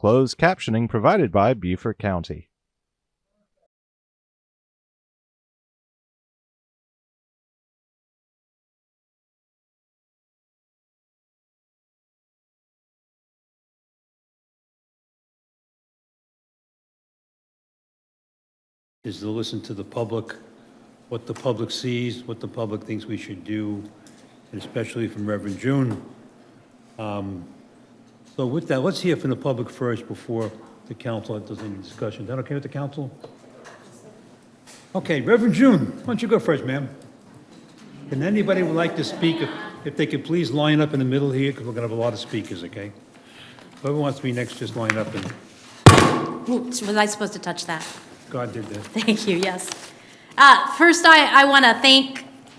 closed captioning provided by Beaufort County. Is to listen to the public, what the public sees, what the public thinks we should do, and especially from Reverend June. So with that, let's hear from the public first before the council does any discussion. Is that okay with the council? Okay, Reverend June, why don't you go first, ma'am? And anybody would like to speak, if they could please line up in the middle here, because we're going to have a lot of speakers, okay? Whoever wants to be next, just line up and... Ooh, was I supposed to touch that? God did that. Thank you, yes. First, I want to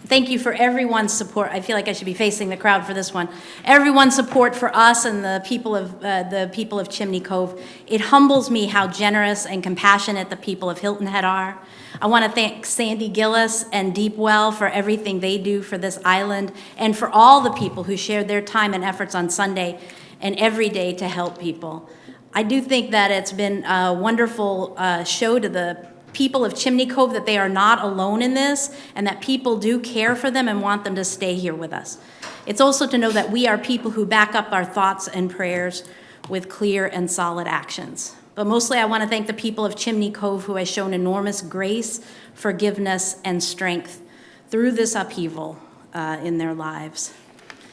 thank you for everyone's support. I feel like I should be facing the crowd for this one. Everyone's support for us and the people of Chimney Cove. It humbles me how generous and compassionate the people of Hilton Head are. I want to thank Sandy Gillis and Deepwell for everything they do for this island and for all the people who shared their time and efforts on Sunday and every day to help people. I do think that it's been a wonderful show to the people of Chimney Cove that they are not alone in this and that people do care for them and want them to stay here with us. It's also to know that we are people who back up our thoughts and prayers with clear and solid actions. But mostly I want to thank the people of Chimney Cove who has shown enormous grace, forgiveness, and strength through this upheaval in their lives.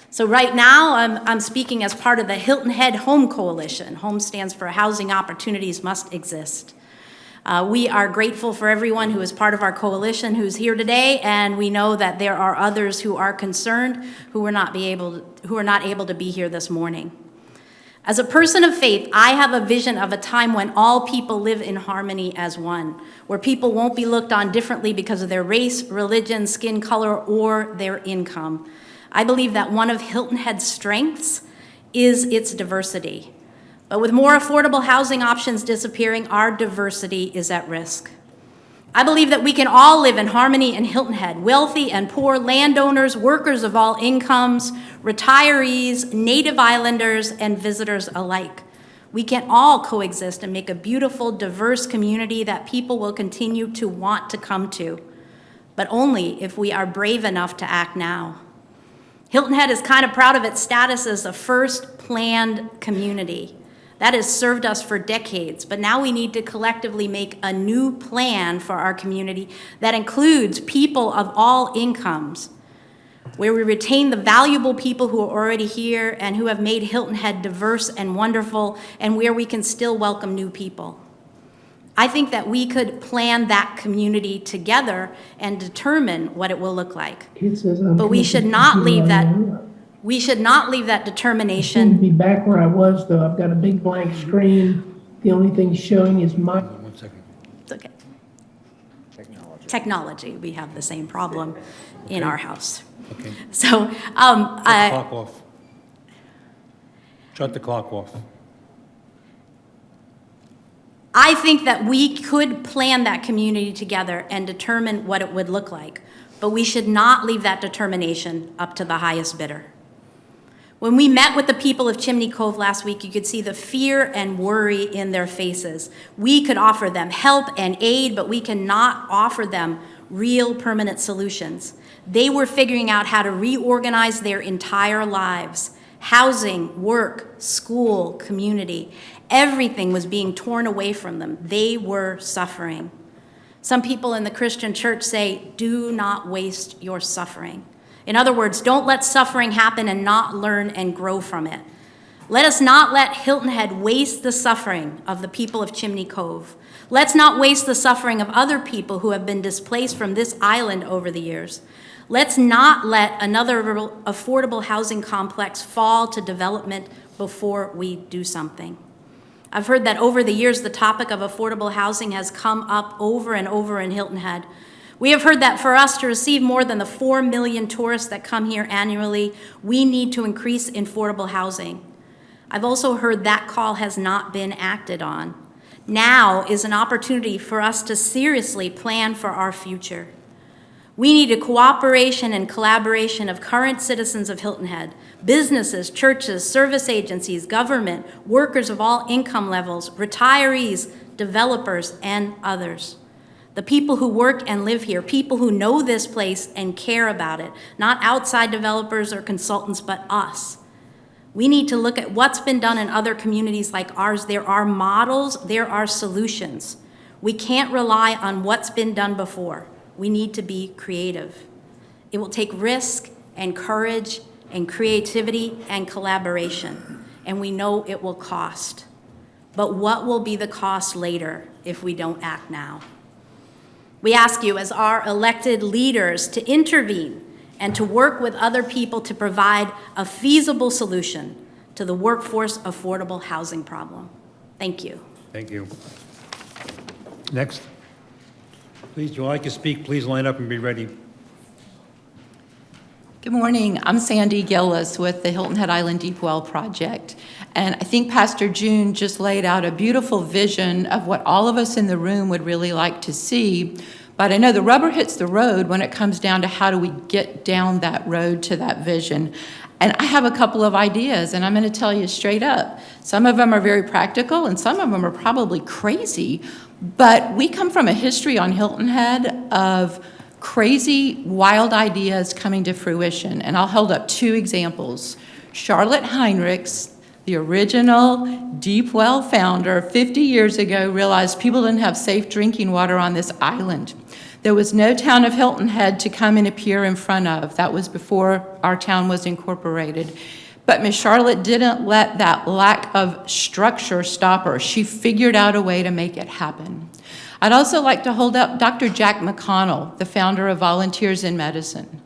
So right now, I'm speaking as part of the Hilton Head Home Coalition. HOME stands for Housing Opportunities Must Exist. We are grateful for everyone who is part of our coalition who's here today, and we know that there are others who are concerned who are not able to be here this morning. As a person of faith, I have a vision of a time when all people live in harmony as one, where people won't be looked on differently because of their race, religion, skin color, or their income. I believe that one of Hilton Head's strengths is its diversity. But with more affordable housing options disappearing, our diversity is at risk. I believe that we can all live in harmony in Hilton Head, wealthy and poor, landowners, workers of all incomes, retirees, native islanders, and visitors alike. We can all coexist and make a beautiful, diverse community that people will continue to want to come to, but only if we are brave enough to act now. Hilton Head is kind of proud of its status as the first planned community. That has served us for decades, but now we need to collectively make a new plan for our community that includes people of all incomes, where we retain the valuable people who are already here and who have made Hilton Head diverse and wonderful, and where we can still welcome new people. I think that we could plan that community together and determine what it will look like. But we should not leave that. We should not leave that determination. I seem to be back where I was, though. I've got a big blank screen. The only thing showing is my. 1 second. It's okay. Technology. We have the same problem in our house. Okay. So, Shut the clock off. Shut the clock off. I think that we could plan that community together and determine what it would look like, but we should not leave that determination up to the highest bidder. When we met with the people of Chimney Cove last week, you could see the fear and worry in their faces. We could offer them help and aid, but we cannot offer them real permanent solutions. They were figuring out how to reorganize their entire lives. Housing, work, school, community. Everything was being torn away from them. They were suffering. Some people in the Christian church say, do not waste your suffering. In other words, don't let suffering happen and not learn and grow from it. Let us not let Hilton Head waste the suffering of the people of Chimney Cove. Let's not waste the suffering of other people who have been displaced from this island over the years. Let's not let another affordable housing complex fall to development before we do something. I've heard that over the years, the topic of affordable housing has come up over and over in Hilton Head. We have heard that for us to receive more than the 4 million tourists that come here annually, we need to increase affordable housing. I've also heard that call has not been acted on. Now is an opportunity for us to seriously plan for our future. We need a cooperation and collaboration of current citizens of Hilton Head, businesses, churches, service agencies, government, workers of all income levels, retirees, developers, and others. The people who work and live here, people who know this place and care about it, not outside developers or consultants, but us. We need to look at what's been done in other communities like ours. There are models, there are solutions. We can't rely on what's been done before. We need to be creative. It will take risk and courage and creativity and collaboration, and we know it will cost. But what will be the cost later if we don't act now? We ask you as our elected leaders to intervene and to work with other people to provide a feasible solution to the workforce affordable housing problem. Thank you. Thank you. Next. Please, if you'd like to speak, please line up and be ready. Good morning. I'm Sandy Gillis with the Hilton Head Island Deep Well Project. And I think Pastor June just laid out a beautiful vision of what all of us in the room would really like to see. But I know the rubber hits the road when it comes down to how do we get down that road to that vision. And I have a couple of ideas, and I'm going to tell you straight up. Some of them are very practical, and some of them are probably crazy. But we come from a history on Hilton Head of crazy, wild ideas coming to fruition. And I'll hold up two examples. Charlotte Heinrichs, the original Deep Well founder, 50 years ago realized people didn't have safe drinking water on this island. There was no town of Hilton Head to come and appear in front of. That was before our town was incorporated. But Miss Charlotte didn't let that lack of structure stop her. She figured out a way to make it happen. I'd also like to hold up Dr. Jack McConnell, the founder of Volunteers in Medicine.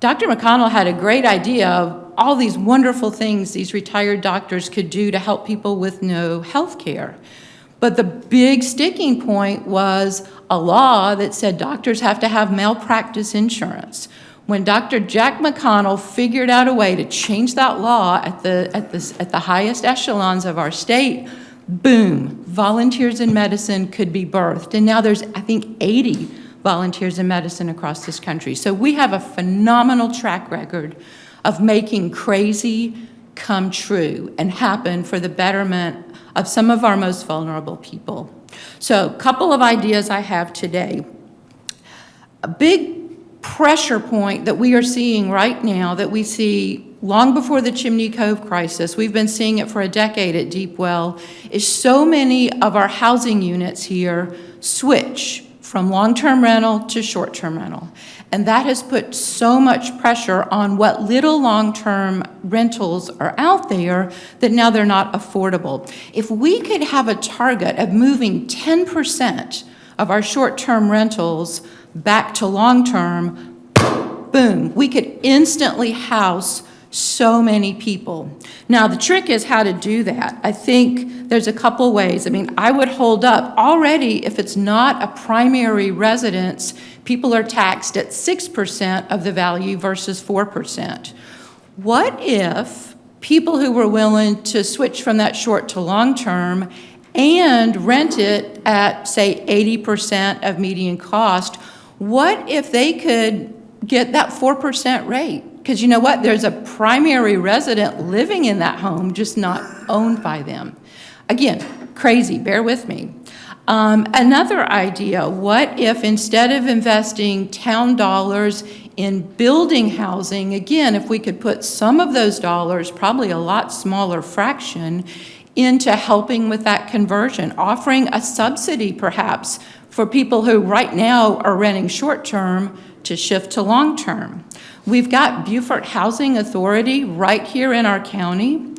Dr. McConnell had a great idea of all these wonderful things these retired doctors could do to help people with no health care. But the big sticking point was a law that said doctors have to have malpractice insurance. When Dr. Jack McConnell figured out a way to change that law at the highest echelons of our state, boom, Volunteers in Medicine could be birthed. And now there's, I think, 80 Volunteers in Medicine across this country. So we have a phenomenal track record of making crazy come true and happen for the betterment of some of our most vulnerable people. So a couple of ideas I have today. A big pressure point that we are seeing right now, that we see long before the Chimney Cove crisis, we've been seeing it for a decade at Deep Well, is so many of our housing units here switch from long-term rental to short-term rental. And that has put so much pressure on what little long-term rentals are out there that now they're not affordable. If we could have a target of moving 10% of our short-term rentals back to long-term, boom, we could instantly house so many people. Now, the trick is how to do that. I think there's a couple ways. I mean, I would hold up already, if it's not a primary residence, people are taxed at 6% of the value versus 4%. What if people who were willing to switch from that short to long-term and rent it at, say, 80% of median cost, what if they could get that 4% rate? Because you know what? There's a primary resident living in that home, just not owned by them. Again, crazy, bear with me. Another idea, what if instead of investing town dollars in building housing, again, if we could put some of those dollars, probably a lot smaller fraction, into helping with that conversion, offering a subsidy perhaps for people who right now are renting short-term to shift to long-term. We've got Beaufort Housing Authority right here in our county.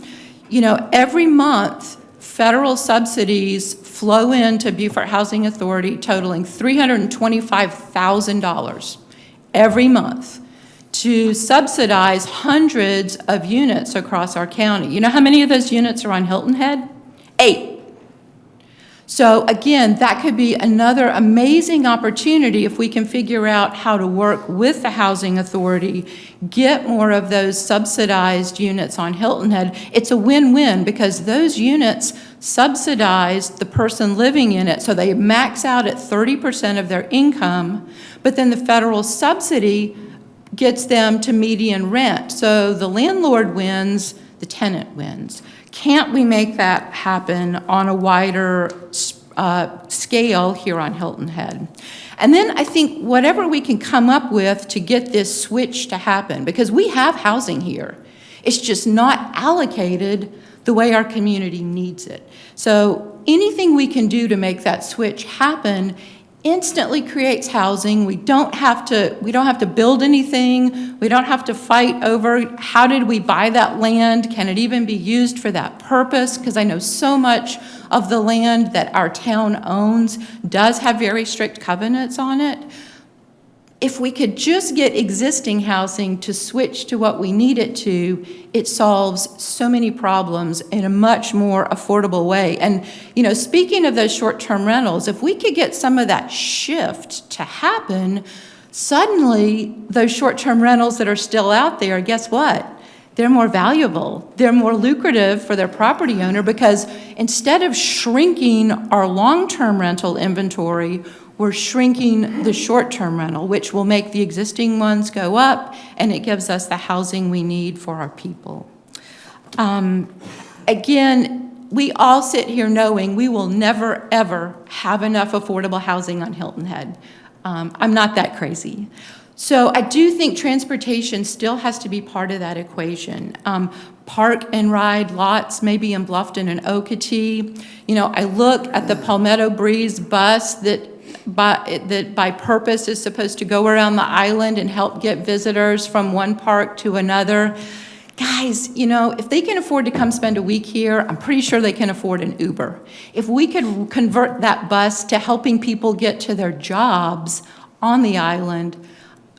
You know, every month, federal subsidies flow into Beaufort Housing Authority totaling $325,000 every month to subsidize hundreds of units across our county. You know how many of those units are on Hilton Head? 8. So again, that could be another amazing opportunity if we can figure out how to work with the Housing Authority, get more of those subsidized units on Hilton Head. It's a win-win because those units subsidize the person living in it, so they max out at 30% of their income, but then the federal subsidy gets them to median rent. So the landlord wins, the tenant wins. Can't we make that happen on a wider scale here on Hilton Head? And then I think whatever we can come up with to get this switch to happen, because we have housing here. It's just not allocated the way our community needs it. So anything we can do to make that switch happen instantly creates housing. We don't have to build anything. We don't have to fight over how did we buy that land? Can it even be used for that purpose? Because I know so much of the land that our town owns does have very strict covenants on it. If we could just get existing housing to switch to what we need it to, it solves so many problems in a much more affordable way. And, speaking of those short-term rentals, if we could get some of that shift to happen, suddenly those short-term rentals that are still out there, guess what? They're more valuable. They're more lucrative for their property owner because instead of shrinking our long-term rental inventory, we're shrinking the short-term rental, which will make the existing ones go up, and it gives us the housing we need for our people. Again, we all sit here knowing we will never, ever have enough affordable housing on Hilton Head. I'm not that crazy. So I do think transportation still has to be part of that equation. Park and ride lots, maybe in Bluffton and Okatee. I look at the Palmetto Breeze bus that by purpose is supposed to go around the island and help get visitors from one park to another. Guys, if they can afford to come spend a week here, I'm pretty sure they can afford an Uber. If we could convert that bus to helping people get to their jobs on the island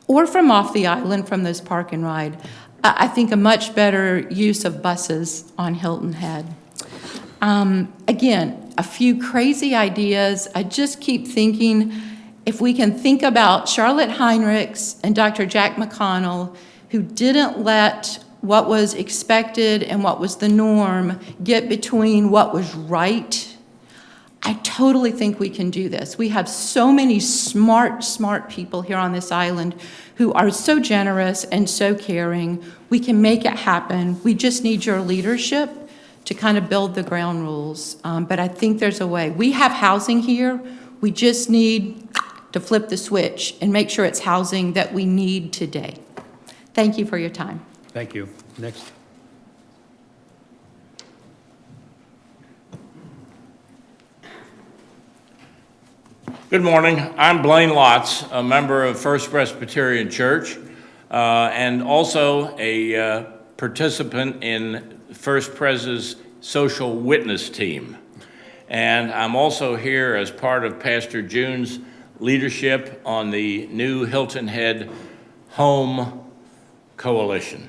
or from off the island from those park and ride, I think a much better use of buses on Hilton Head. Again, a few crazy ideas. I just keep thinking if we can think about Charlotte Heinrichs and Dr. Jack McConnell, who didn't let what was expected and what was the norm get between what was right. I totally think we can do this. We have so many smart people here on this island who are so generous and so caring. We can make it happen. We just need your leadership to kind of build the ground rules. But I think there's a way. We have housing here. We just need to flip the switch and make sure it's housing that we need today. Thank you for your time. Thank you. Next. Good morning. I'm Blaine Lotz, a member of First Presbyterian Church, and also a participant in First Pres's social witness team. And I'm also here as part of Pastor June's leadership on the new Hilton Head Home Coalition.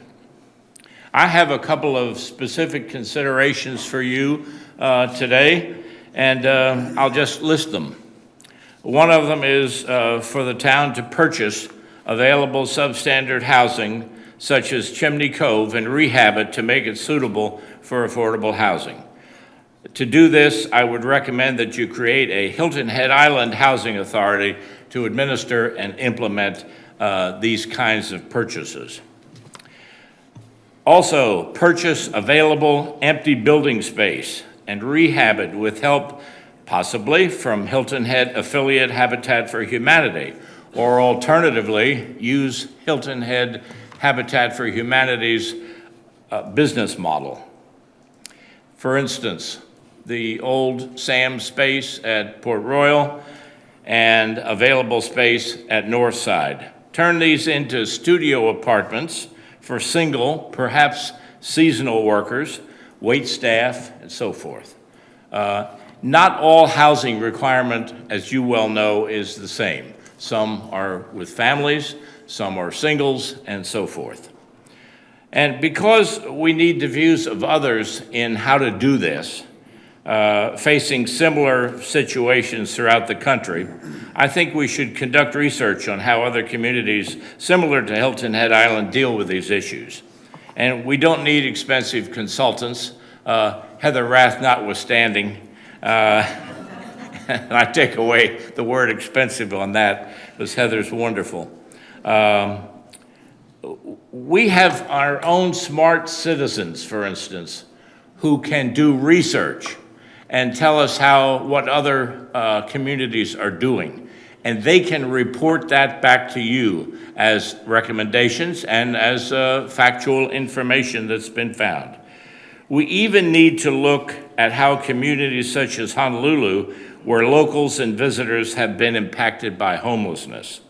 I have a couple of specific considerations for you today, and I'll just list them. One of them is for the town to purchase available substandard housing such as Chimney Cove and rehab it to make it suitable for affordable housing. To do this, I would recommend that you create a Hilton Head Island Housing Authority to administer and implement these kinds of purchases. Also, purchase available empty building space and rehab it with help possibly from Hilton Head affiliate Habitat for Humanity, or alternatively, use Hilton Head Habitat for Humanity's business model. For instance, the old Sam space at Port Royal and available space at Northside. Turn these into studio apartments for single, perhaps seasonal workers, wait staff, and so forth. Not all housing requirement, as you well know, is the same. Some are with families, some are singles, and so forth. And because we need the views of others in how to do this, facing similar situations throughout the country, I think we should conduct research on how other communities similar to Hilton Head Island deal with these issues. And we don't need expensive consultants, Heather Rath notwithstanding. And I take away the word expensive on that, because Heather's wonderful. We have our own smart citizens, for instance, who can do research and tell us what other communities are doing. And they can report that back to you as recommendations and as factual information that's been found. We even need to look at how communities such as Honolulu, where locals and visitors have been impacted by homelessness.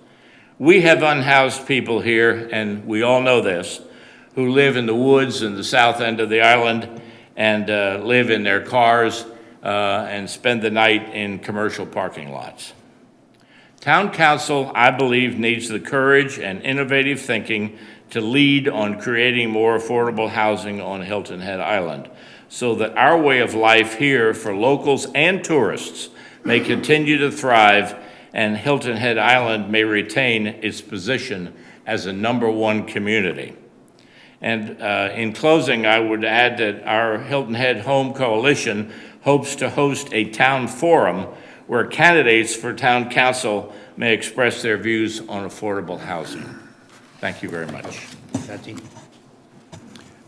We have unhoused people here, and we all know this, who live in the woods in the south end of the island and live in their cars and spend the night in commercial parking lots. Town Council, I believe, needs the courage and innovative thinking to lead on creating more affordable housing on Hilton Head Island, so that our way of life here for locals and tourists may continue to thrive and Hilton Head Island may retain its position as a #1 community. And in closing, I would add that our Hilton Head Home Coalition hopes to host a town forum where candidates for town council may express their views on affordable housing. Thank you very much. Patsy?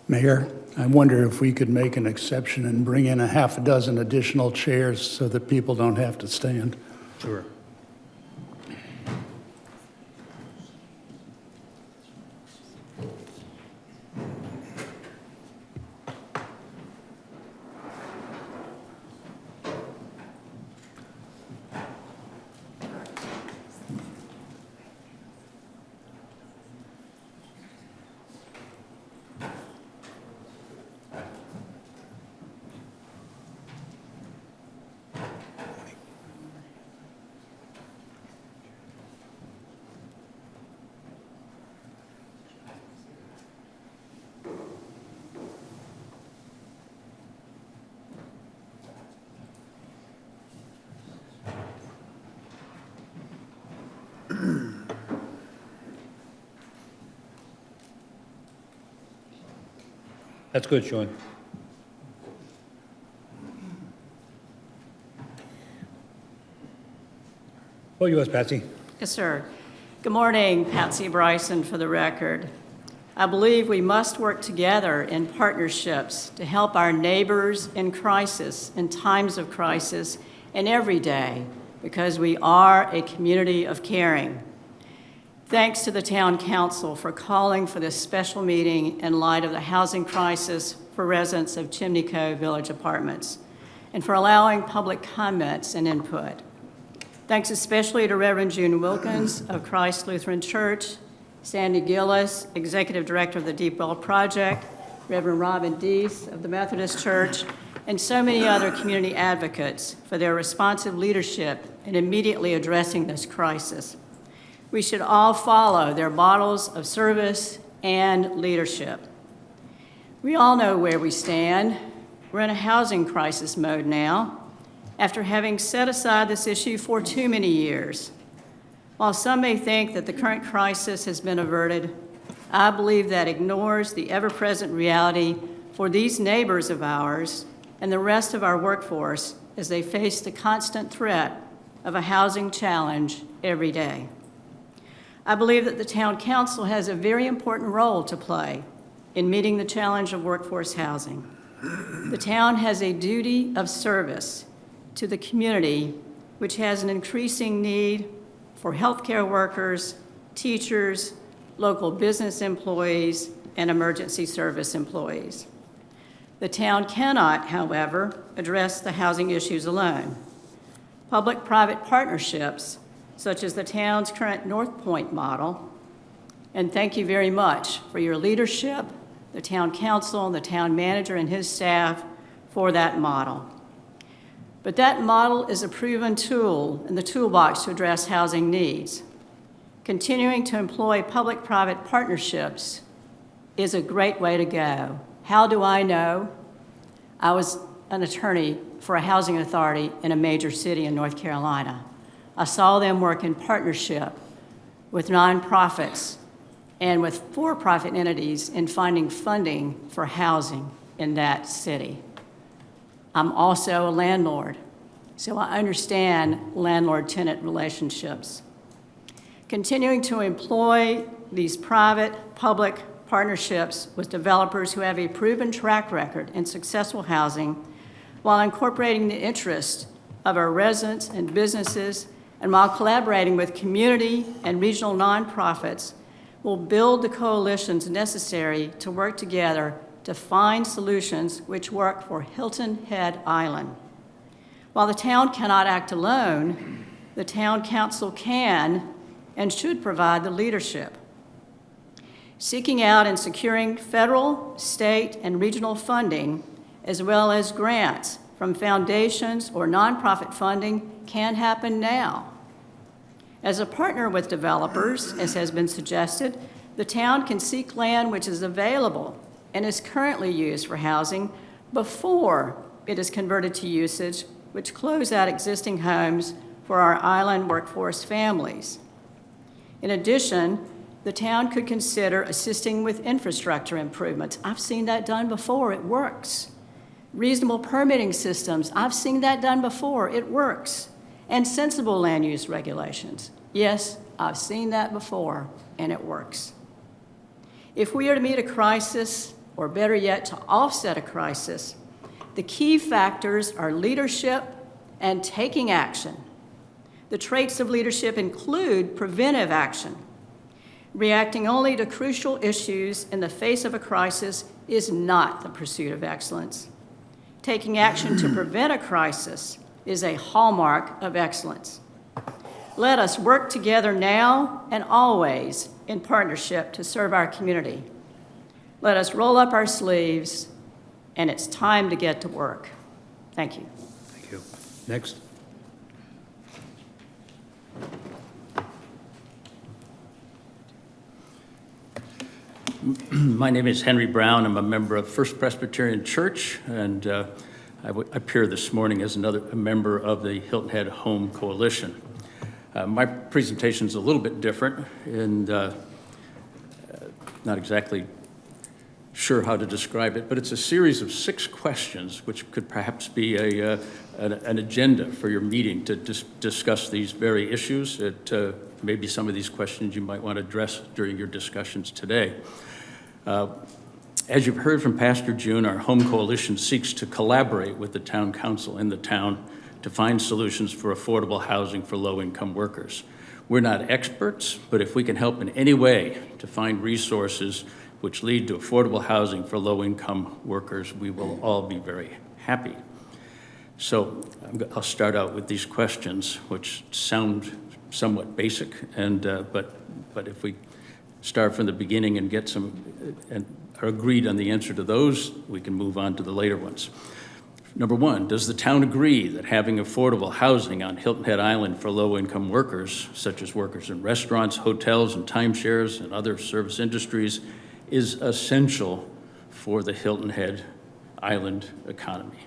Mayor, I wonder if we could make an exception and bring in a half a dozen additional chairs so that people don't have to stand. Sure. That's good, Sean. Oh, yours, Patsy. Yes, sir. Good morning, Patsy Bryson for the record. I believe we must work together in partnerships to help our neighbors in crisis, in times of crisis, and every day, because we are a community of caring. Thanks to the Town Council for calling for this special meeting in light of the housing crisis for residents of Chimney Cove Village Apartments, and for allowing public comments and input. Thanks especially to Reverend June Wilkins of Christ Lutheran Church, Sandy Gillis, Executive Director of the Deep Well Project, Reverend Robin Deese of the Methodist Church, and so many other community advocates for their responsive leadership in immediately addressing this crisis. We should all follow their models of service and leadership. We all know where we stand. We're in a housing crisis mode now, after having set aside this issue for too many years. While some may think that the current crisis has been averted, I believe that ignores the ever-present reality for these neighbors of ours and the rest of our workforce as they face the constant threat of a housing challenge every day. I believe that the Town Council has a very important role to play in meeting the challenge of workforce housing. The town has a duty of service to the community, which has an increasing need for healthcare workers, teachers, local business employees, and emergency service employees. The town cannot, however, address the housing issues alone. Public-private partnerships, such as the town's current North Point model, and thank you very much for your leadership, the Town Council, and the town manager and his staff for that model. But that model is a proven tool in the toolbox to address housing needs. Continuing to employ public-private partnerships is a great way to go. How do I know? I was an attorney for a housing authority in a major city in North Carolina. I saw them work in partnership with nonprofits and with for-profit entities in finding funding for housing in that city. I'm also a landlord, so I understand landlord-tenant relationships. Continuing to employ these private-public partnerships with developers who have a proven track record in successful housing while incorporating the interests of our residents and businesses and while collaborating with community and regional nonprofits will build the coalitions necessary to work together to find solutions which work for Hilton Head Island. While the town cannot act alone, the town council can and should provide the leadership. Seeking out and securing federal, state, and regional funding, as well as grants from foundations or nonprofit funding, can happen now. As a partner with developers, as has been suggested, the town can seek land which is available and is currently used for housing before it is converted to usage, which close out existing homes for our island workforce families. In addition, the town could consider assisting with infrastructure improvements. I've seen that done before, it works. Reasonable permitting systems, I've seen that done before, it works. And sensible land use regulations. Yes, I've seen that before, and it works. If we are to meet a crisis, or better yet, to offset a crisis, the key factors are leadership and taking action. The traits of leadership include preventive action. Reacting only to crucial issues in the face of a crisis is not the pursuit of excellence. Taking action to prevent a crisis is a hallmark of excellence. Let us work together now and always in partnership to serve our community. Let us roll up our sleeves, and it's time to get to work. Thank you. Thank you. Next. My name is Henry Brown. I'm a member of First Presbyterian Church, and I appear this morning as a member of the Hilton Head Home Coalition. My presentation is a little bit different, and not exactly sure how to describe it, but it's a series of 6 questions, which could perhaps be an agenda for your meeting to discuss these very issues. Maybe some of these questions you might want to address during your discussions today. As you've heard from Pastor June, our Home Coalition seeks to collaborate with the town council in the town to find solutions for affordable housing for low-income workers. We're not experts, but if we can help in any way to find resources which lead to affordable housing for low-income workers, we will all be very happy. So I'll start out with these questions, which sound somewhat basic, and but if we start from the beginning and get some and are agreed on the answer to those, we can move on to the later ones. Number 1, does the town agree that having affordable housing on Hilton Head Island for low-income workers, such as workers in restaurants, hotels, and timeshares, and other service industries, is essential for the Hilton Head Island economy?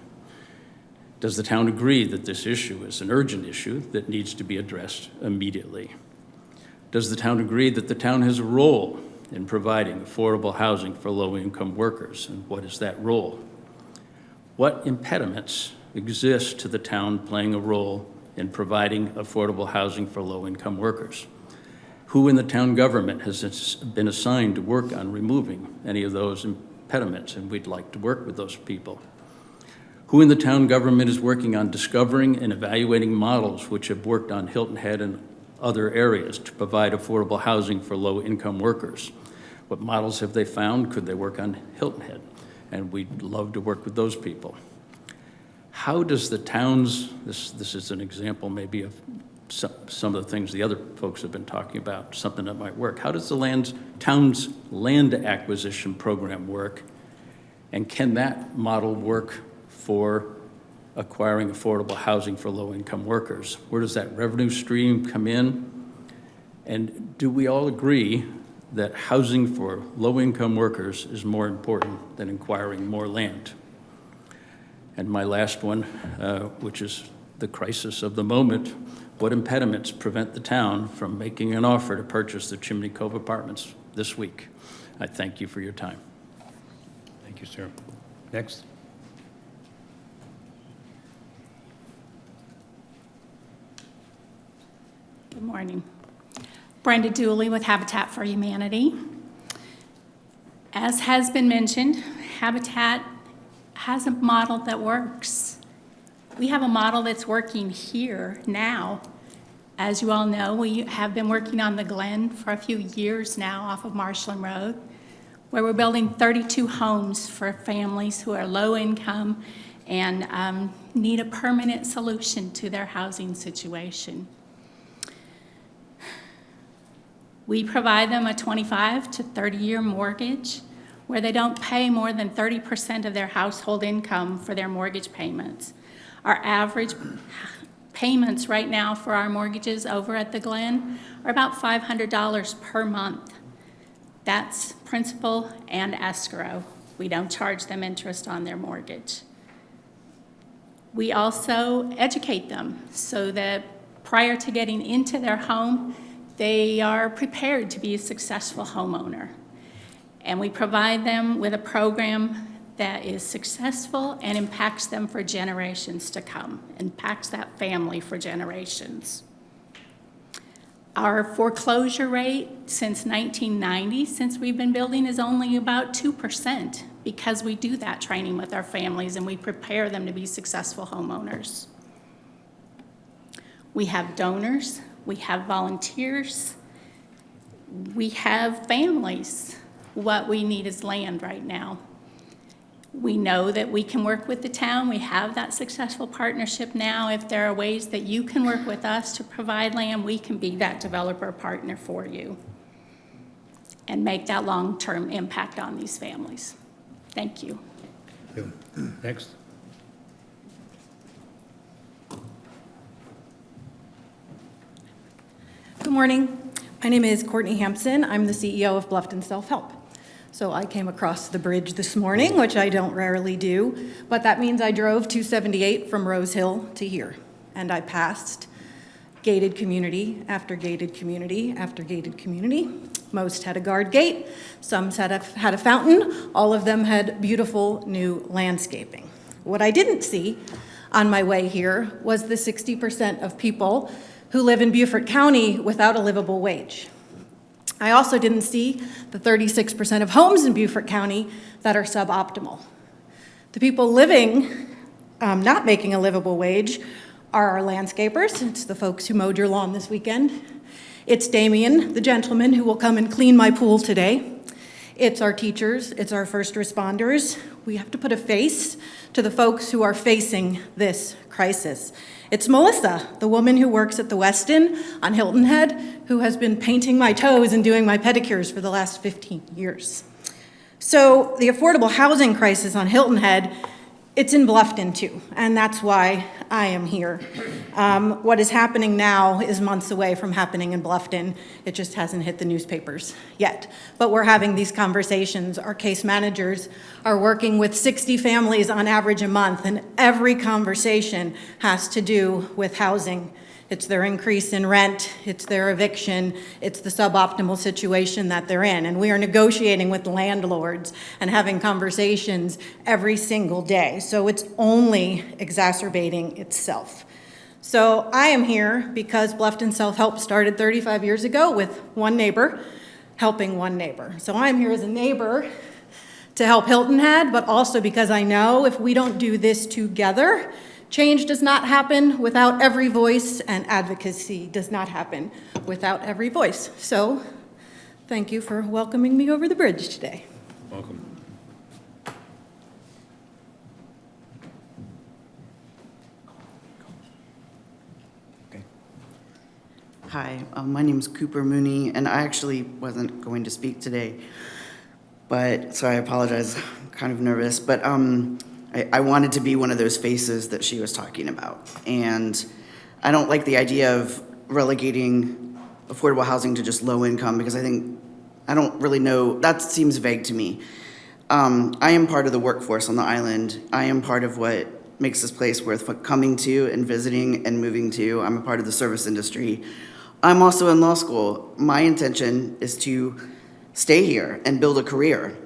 Does the town agree that this issue is an urgent issue that needs to be addressed immediately? Does the town agree that the town has a role in providing affordable housing for low-income workers, and what is that role? What impediments exist to the town playing a role in providing affordable housing for low-income workers? Who in the town government has been assigned to work on removing any of those impediments, and we'd like to work with those people? Who in the town government is working on discovering and evaluating models which have worked on Hilton Head and other areas to provide affordable housing for low-income workers? What models have they found? Could they work on Hilton Head? And we'd love to work with those people. How does the town's, this is an example maybe of some of the things the other folks have been talking about, something that might work. How does the town's land acquisition program work? And can that model work for acquiring affordable housing for low-income workers? Where does that revenue stream come in? And do we all agree that housing for low-income workers is more important than acquiring more land? And my last one, which is the crisis of the moment, what impediments prevent the town from making an offer to purchase the Chimney Cove Apartments this week? I thank you for your time. Thank you, sir. Next. Good morning. Brenda Dooley with Habitat for Humanity. As has been mentioned, Habitat has a model that works. We have a model that's working here now. As you all know, we have been working on the Glen for a few years now off of Marshland Road, where we're building 32 homes for families who are low income and need a permanent solution to their housing situation. We provide them a 25 to 30-year mortgage where they don't pay more than 30% of their household income for their mortgage payments. Our average payments right now for our mortgages over at the Glen are about $500 per month. That's principal and escrow. We don't charge them interest on their mortgage. We also educate them so that prior to getting into their home, they are prepared to be a successful homeowner. And we provide them with a program that is successful and impacts them for generations to come, impacts that family for generations. Our foreclosure rate since 1990, since we've been building, is only about 2% because we do that training with our families and we prepare them to be successful homeowners. We have donors, we have volunteers, we have families. What we need is land right now. We know that we can work with the town. We have that successful partnership now. If there are ways that you can work with us to provide land, we can be that developer partner for you and make that long-term impact on these families. Thank you. Next. Good morning. My name is Courtney Hampson. I'm the CEO of Bluffton Self-Help. So I came across the bridge this morning, which I don't rarely do, but that means I drove 278 from Rose Hill to here, and I passed gated community after gated community after gated community. Most had a guard gate, some had a fountain, all of them had beautiful new landscaping. What I didn't see on my way here was the 60% of people who live in Beaufort County without a livable wage. I also didn't see the 36% of homes in Beaufort County that are suboptimal. The people living, not making a livable wage, are our landscapers. It's the folks who mowed your lawn this weekend. It's Damien, the gentleman who will come and clean my pool today. It's our teachers, it's our first responders. We have to put a face to the folks who are facing this crisis. It's Melissa, the woman who works at the Westin on Hilton Head, who has been painting my toes and doing my pedicures for the last 15 years. So the affordable housing crisis on Hilton Head, it's in Bluffton too, and that's why I am here. What is happening now is months away from happening in Bluffton. It just hasn't hit the newspapers yet. But we're having these conversations. Our case managers are working with 60 families on average a month, and every conversation has to do with housing. It's their increase in rent, it's their eviction, it's the suboptimal situation that they're in. And we are negotiating with landlords and having conversations every single day. So it's only exacerbating itself. So I am here because Bluffton Self-Help started 35 years ago with one neighbor helping one neighbor. So I'm here as a neighbor to help Hilton Head, but also because I know if we don't do this together, change does not happen without every voice, and advocacy does not happen without every voice. So, thank you for welcoming me over the bridge today. Welcome. Okay. Hi, my name is Cooper Mooney, and I actually wasn't going to speak today, but so I apologize. I'm kind of nervous, but I wanted to be one of those faces that she was talking about. And I don't like the idea of relegating affordable housing to just low income because I don't really know, that seems vague to me. I am part of the workforce on the island. I am part of what makes this place worth coming to and visiting and moving to. I'm a part of the service industry. I'm also in law school. My intention is to stay here and build a career.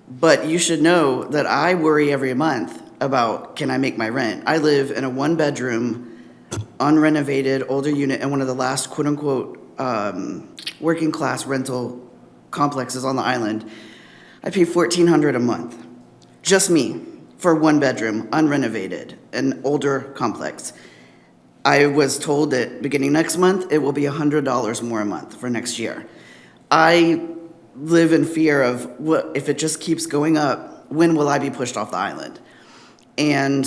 But you should know that I worry every month about, can I make my rent? I live in a one-bedroom, unrenovated, older unit in one of the last quote-unquote working-class rental complexes on the island. I pay $1,400 a month, just me, for one bedroom, unrenovated, an older complex. I was told that beginning next month, it will be $100 more a month for next year. I live in fear of, what if it just keeps going up, when will I be pushed off the island? And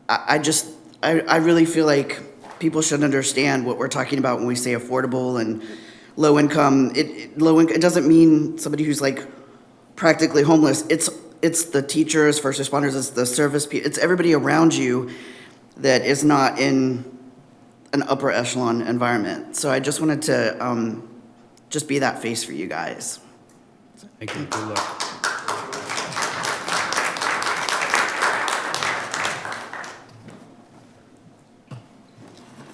I really feel like people should understand what we're talking about when we say affordable and low income. It doesn't mean somebody who's like practically homeless. It's the teachers, first responders, it's the service people, it's everybody around you that is not in an upper echelon environment. So I just wanted to just be that face for you guys. Thank you. Good luck.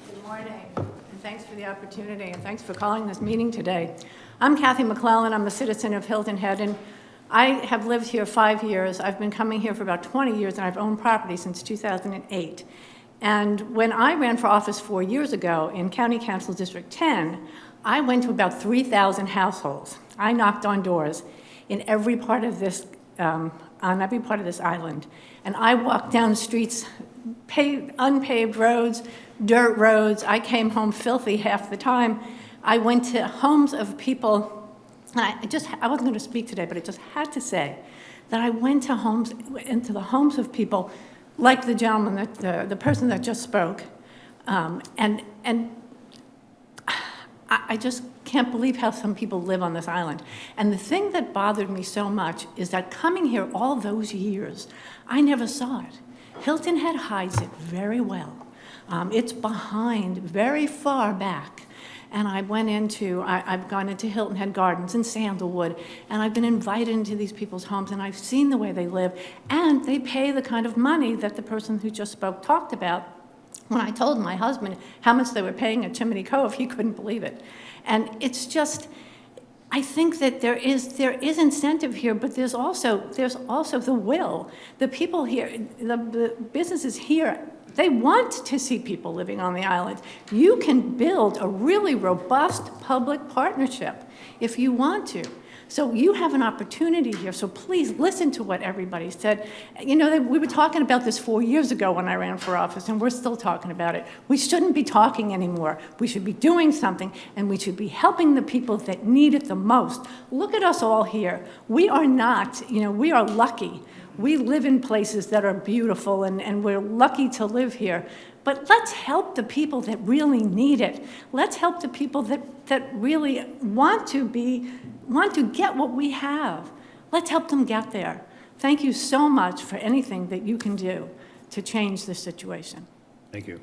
Good morning, and thanks for the opportunity, and thanks for calling this meeting today. I'm Kathy McClellan. I'm a citizen of Hilton Head, and I have lived here 5 years. I've been coming here for about 20 years, and I've owned property since 2008. And when I ran for office 4 years ago in County Council District 10, I went to about 3,000 households. I knocked on doors in every part of this, on every part of this island. And I walked down streets, unpaved roads, dirt roads. I came home filthy half the time. I went to homes of people. I wasn't going to speak today, but I just had to say that I went to into the homes of people like the gentleman, the person that just spoke, and I just can't believe how some people live on this island. And the thing that bothered me so much is that coming here all those years, I never saw it. Hilton Head hides it very well. It's behind, very far back. And I've gone into Hilton Head Gardens in Sandalwood, and I've been invited into these people's homes, and I've seen the way they live, and they pay the kind of money that the person who just spoke talked about. When I told my husband how much they were paying at Chimney Cove, he couldn't believe it. And it's just, I think that there is incentive here, but there's also the will. The people here, the businesses here, they want to see people living on the island. You can build a really robust public partnership if you want to. So you have an opportunity here, so please listen to what everybody said. You know, we were talking about this 4 years ago when I ran for office, and we're still talking about it. We shouldn't be talking anymore. We should be doing something, and we should be helping the people that need it the most. Look at us all here. We are not, we are lucky. We live in places that are beautiful, and we're lucky to live here. But let's help the people that really need it. Let's help the people that really want to get what we have. Let's help them get there. Thank you so much for anything that you can do to change this situation. Thank you.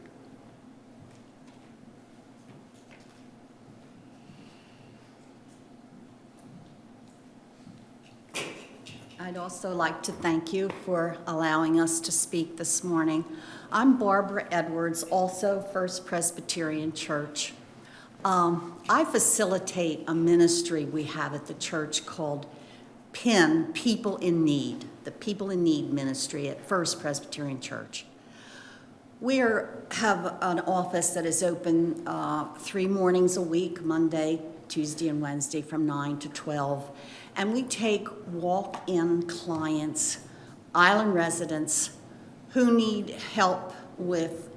I'd also like to thank you for allowing us to speak this morning. I'm Barbara Edwards, also First Presbyterian Church. I facilitate a ministry we have at the church called PIN, People in Need, the People in Need ministry at First Presbyterian Church. We have an office that is open 3 mornings a week, Monday, Tuesday, and Wednesday from 9 to 12. And we take walk-in clients, island residents, who need help with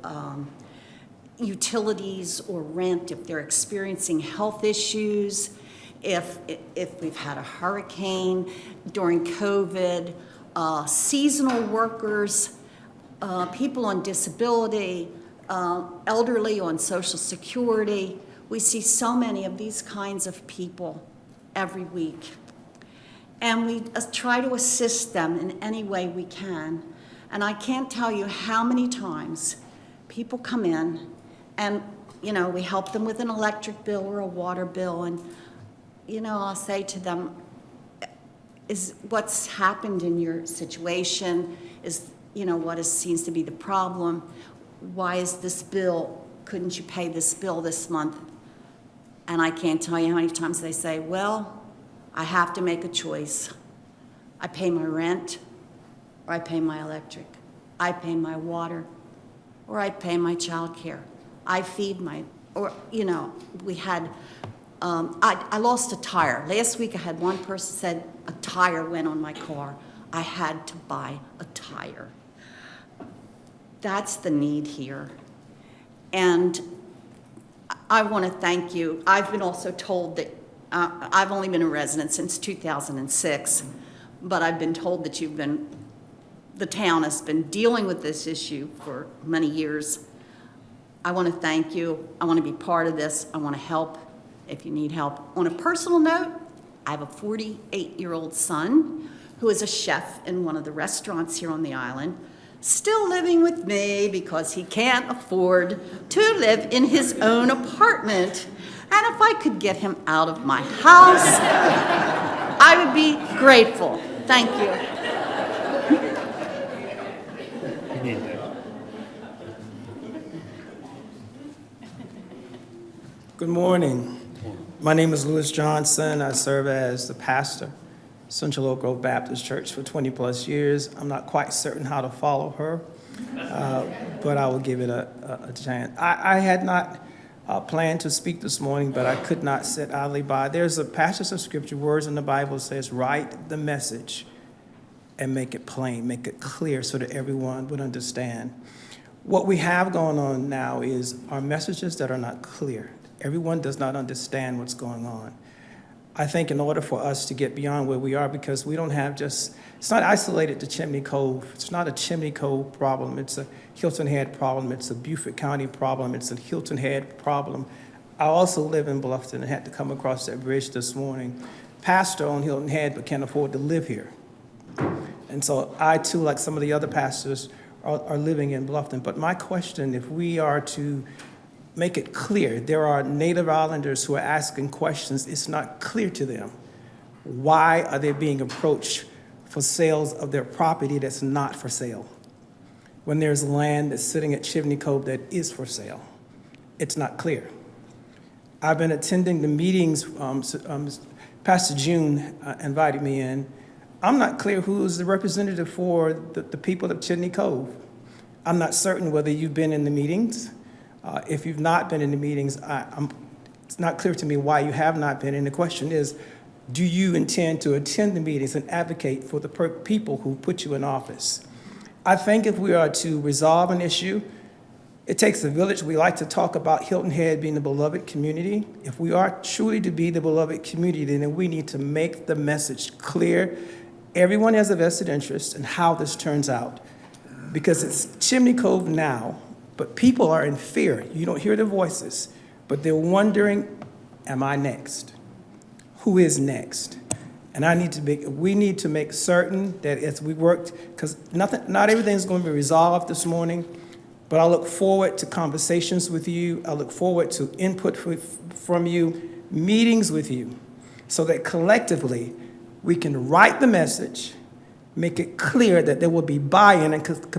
utilities or rent, if they're experiencing health issues, if we've had a hurricane during COVID, seasonal workers, people on disability, elderly on Social Security. We see so many of these kinds of people every week. And we try to assist them in any way we can. And I can't tell you how many times people come in and, we help them with an electric bill or a water bill. And, I'll say to them, is what's happened in your situation, is seems to be the problem. Why is this bill, couldn't you pay this bill this month? And I can't tell you how many times they say, well, I have to make a choice. I pay my rent, or I pay my electric. I pay my water, or I pay my child care. I feed we had, I lost a tire. Last week I had one person said a tire went on my car. I had to buy a tire. That's the need here. And I want to thank you. I've been also told that I've only been a resident since 2006, but I've been told that the town has been dealing with this issue for many years. I want to thank you. I want to be part of this. I want to help if you need help. On a personal note, I have a 48-year-old son who is a chef in one of the restaurants here on the island, still living with me because he can't afford to live in his own apartment. And if I could get him out of my house, I would be grateful. Thank you. Good morning. My name is Louis Johnson. I serve as the pastor, Central Oak Grove Baptist Church, for 20 plus years. I'm not quite certain how to follow her, but I will give it a chance. I had not planned to speak this morning, but I could not sit idly by. There's a passage of scripture, words in the Bible that says, write the message and make it plain, make it clear so that everyone would understand. What we have going on now is our messages that are not clear. Everyone does not understand what's going on. I think in order for us to get beyond where we are, because we don't have just, it's not isolated to Chimney Cove. It's not a Chimney Cove problem. It's a Hilton Head problem. It's a Beaufort County problem. It's a Hilton Head problem. I also live in Bluffton and had to come across that bridge this morning. Pastor on Hilton Head, but can't afford to live here. And so I too, like some of the other pastors, are living in Bluffton. But my question, if we are to make it clear, there are Native Islanders who are asking questions. It's not clear to them. Why are they being approached for sales of their property that's not for sale? When there's land that's sitting at Chimney Cove that is for sale, it's not clear. I've been attending the meetings. Pastor June invited me in. I'm not clear who is the representative for the people of Chimney Cove. I'm not certain whether you've been in the meetings. If you've not been in the meetings, it's not clear to me why you have not been. And the question is, do you intend to attend the meetings and advocate for the people who put you in office? I think if we are to resolve an issue, it takes a village. We like to talk about Hilton Head being the beloved community. If we are truly to be the beloved community, then we need to make the message clear. Everyone has a vested interest in how this turns out, because it's Chimney Cove now, but people are in fear. You don't hear their voices, but they're wondering, am I next? Who is next? And we need to make certain that as we work, because not everything's going to be resolved this morning, but I look forward to conversations with you. I look forward to input from you, meetings with you, so that collectively we can write the message, make it clear that there will be buy-in,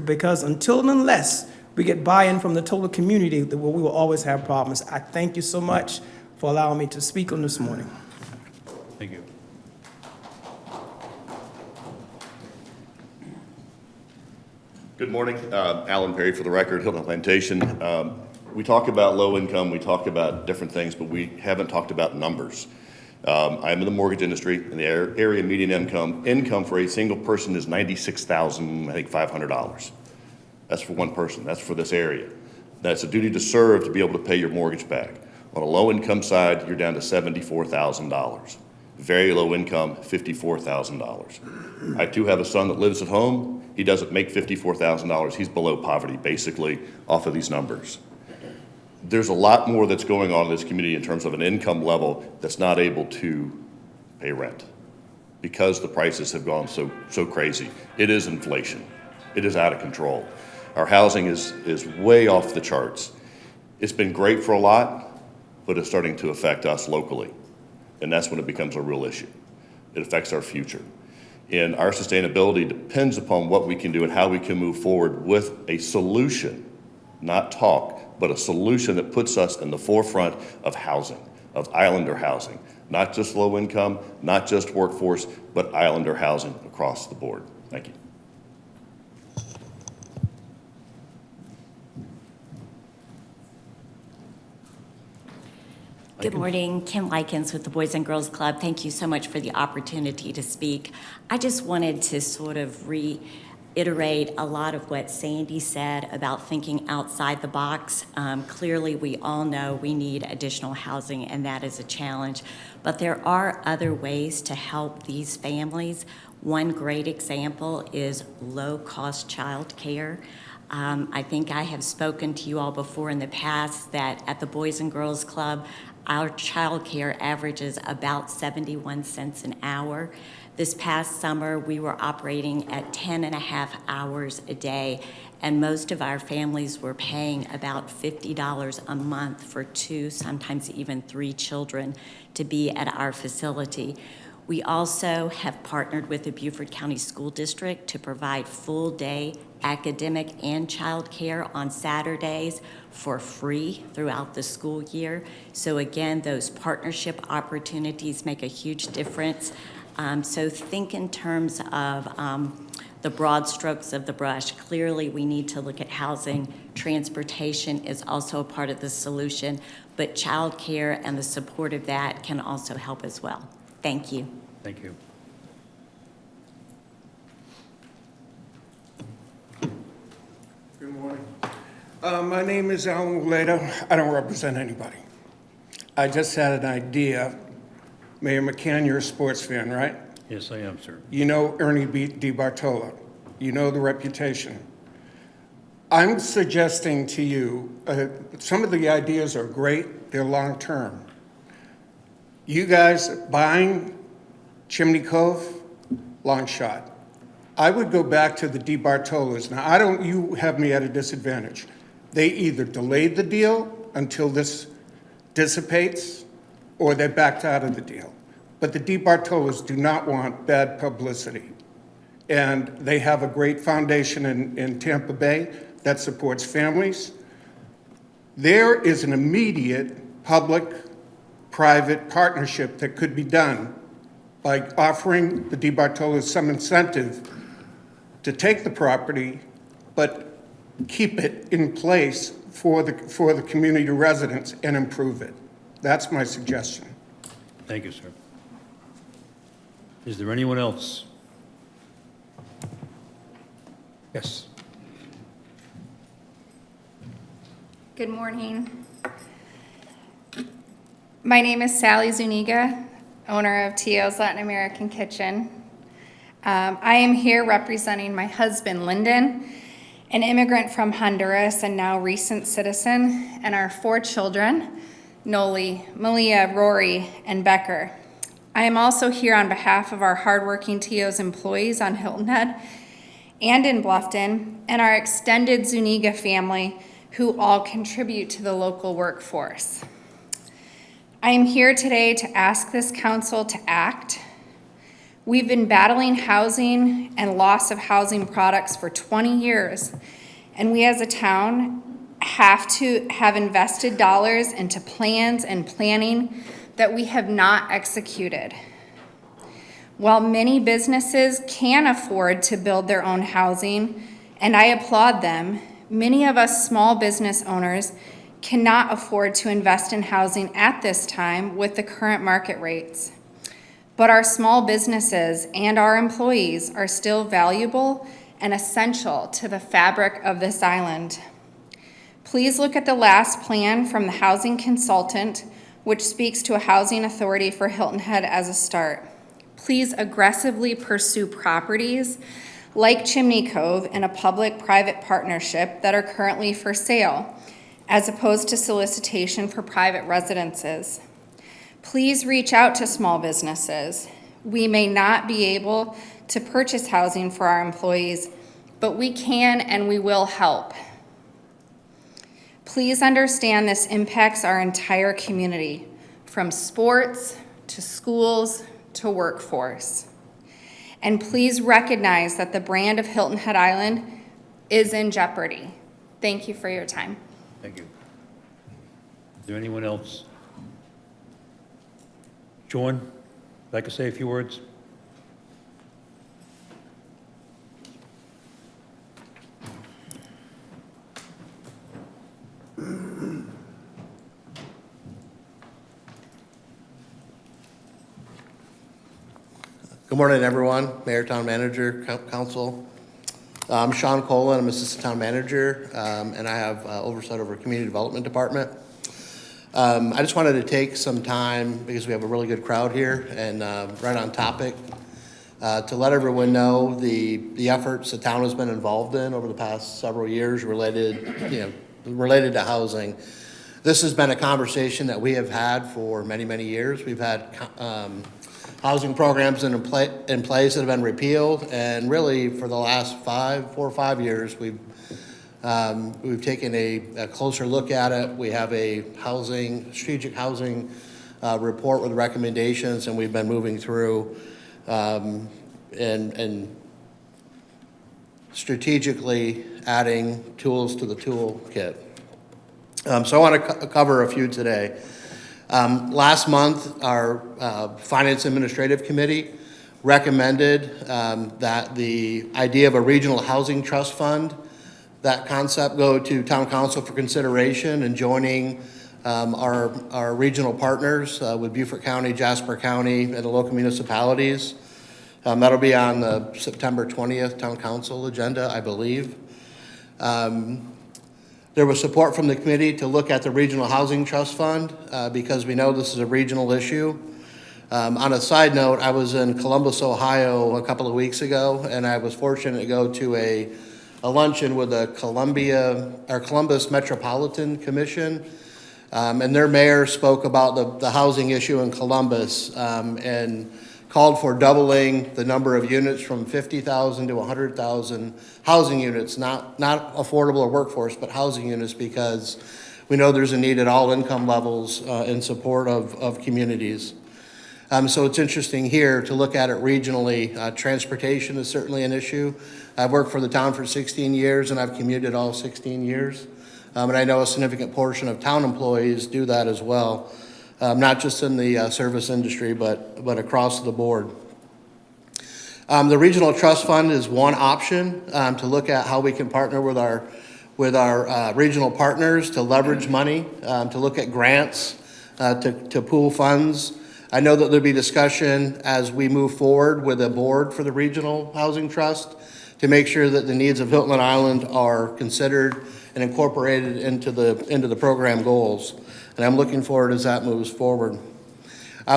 because until and unless we get buy-in from the total community, we will always have problems. I thank you so much for allowing me to speak on this morning. Thank you. Good morning. Alan Perry for the record, Hilton Plantation. We talk about low income, we talk about different things, but we haven't talked about numbers. I'm in the mortgage industry, and the area median income for a single person is $96,500. That's for one person. That's for this area. That's a duty to serve to be able to pay your mortgage back. On a low income side, you're down to $74,000. Very low income, $54,000. I too have a son that lives at home. He doesn't make $54,000. He's below poverty, basically, off of these numbers. There's a lot more that's going on in this community in terms of an income level that's not able to pay rent because the prices have gone so crazy. It is inflation. It is out of control. Our housing is way off the charts. It's been great for a lot, but it's starting to affect us locally. And that's when it becomes a real issue. It affects our future. And our sustainability depends upon what we can do and how we can move forward with a solution, not talk, but a solution that puts us in the forefront of housing, of Islander housing, not just low income, not just workforce, but Islander housing across the board. Thank you. Good morning, Kim Likens with the Boys and Girls Club. Thank you so much for the opportunity to speak. I just wanted to sort of reiterate a lot of what Sandy said about thinking outside the box. Clearly, we all know we need additional housing, and that is a challenge. But there are other ways to help these families. One great example is low-cost child care. I think I have spoken to you all before in the past that at the Boys and Girls Club, our child care averages about 71 cents an hour. This past summer, we were operating at 10.5 hours a day, and most of our families were paying about $50 a month for 2, sometimes even 3 children to be at our facility. We also have partnered with the Beaufort County School District to provide full-day academic and child care on Saturdays for free throughout the school year. So again, those partnership opportunities make a huge difference. So think in terms of the broad strokes of the brush. Clearly, we need to look at housing. Transportation is also a part of the solution, but child care and the support of that can also help as well. Thank you. Thank you. Good morning. My name is Alan Waledo. I don't represent anybody. I just had an idea. Mayor McCann, you're a sports fan, right? Yes, I am, sir. You know Ernie DiBartolo. You know the reputation. I'm suggesting to you, some of the ideas are great, they're long-term. You guys buying Chimney Cove, long shot. I would go back to the DiBartolos. Now, you have me at a disadvantage. They either delayed the deal until this dissipates, or they backed out of the deal. But the DiBartolos do not want bad publicity. And they have a great foundation in Tampa Bay that supports families. There is an immediate public-private partnership that could be done by offering the DiBartolos some incentive to take the property, but keep it in place for the community residents and improve it. That's my suggestion. Thank you, sir. Is there anyone else? Yes. Good morning. My name is Sally Zuniga, owner of Tio's Latin American Kitchen. I am here representing my husband, Lyndon, an immigrant from Honduras and now recent citizen, and our 4 children, Noli, Malia, Rory, and Becker. I am also here on behalf of our hardworking Tio's employees on Hilton Head and in Bluffton, and our extended Zuniga family, who all contribute to the local workforce. I am here today to ask this council to act. We've been battling housing and loss of housing products for 20 years, and we as a town have to have invested dollars into plans and planning that we have not executed. While many businesses can afford to build their own housing, and I applaud them, many of us small business owners cannot afford to invest in housing at this time with the current market rates. But our small businesses and our employees are still valuable and essential to the fabric of this island. Please look at the last plan from the housing consultant, which speaks to a housing authority for Hilton Head as a start. Please aggressively pursue properties like Chimney Cove in a public-private partnership that are currently for sale, as opposed to solicitation for private residences. Please reach out to small businesses. We may not be able to purchase housing for our employees, but we can and we will help. Please understand this impacts our entire community, from sports to schools to workforce. And please recognize that the brand of Hilton Head Island is in jeopardy. Thank you for your time. Thank you. Is there anyone else? John, would you like to say a few words? Good morning, everyone. Mayor, Town Manager, Council. I'm Sean Cola. I'm Assistant Town Manager, and I have oversight over Community Development Department. I just wanted to take some time, because we have a really good crowd here and right on topic, to let everyone know the efforts the town has been involved in over the past several years related to housing. This has been a conversation that we have had for many, many years. We've had housing programs in place that have been repealed, and really for the last 4 or 5 years, we've taken a closer look at it. We have a strategic housing report with recommendations, and we've been moving through and strategically adding tools to the toolkit. So I want to cover a few today. Last month, our Finance Administrative Committee recommended that the idea of a regional housing trust fund, that concept, go to Town Council for consideration and joining our regional partners with Beaufort County, Jasper County, and the local municipalities. That'll be on the September 20th Town Council agenda, I believe. There was support from the committee to look at the Regional Housing Trust Fund because we know this is a regional issue. On a side note, I was in Columbus, Ohio a couple of weeks ago, and I was fortunate to go to a luncheon with the Columbus Metropolitan Commission, and their mayor spoke about the housing issue in Columbus and called for doubling the number of units from 50,000 to 100,000 housing units, not affordable or workforce, but housing units, because we know there's a need at all income levels in support of communities. So it's interesting here to look at it regionally. Transportation is certainly an issue. I've worked for the town for 16 years, and I've commuted all 16 years. And I know a significant portion of town employees do that as well. Not just in the service industry, but across the board. The Regional Trust Fund is one option to look at how we can partner with our regional partners to leverage money, to look at grants, to pool funds. I know that there'll be discussion as we move forward with a board for the Regional Housing Trust to make sure that the needs of Hilton Island are considered and incorporated into the program goals. And I'm looking forward as that moves forward.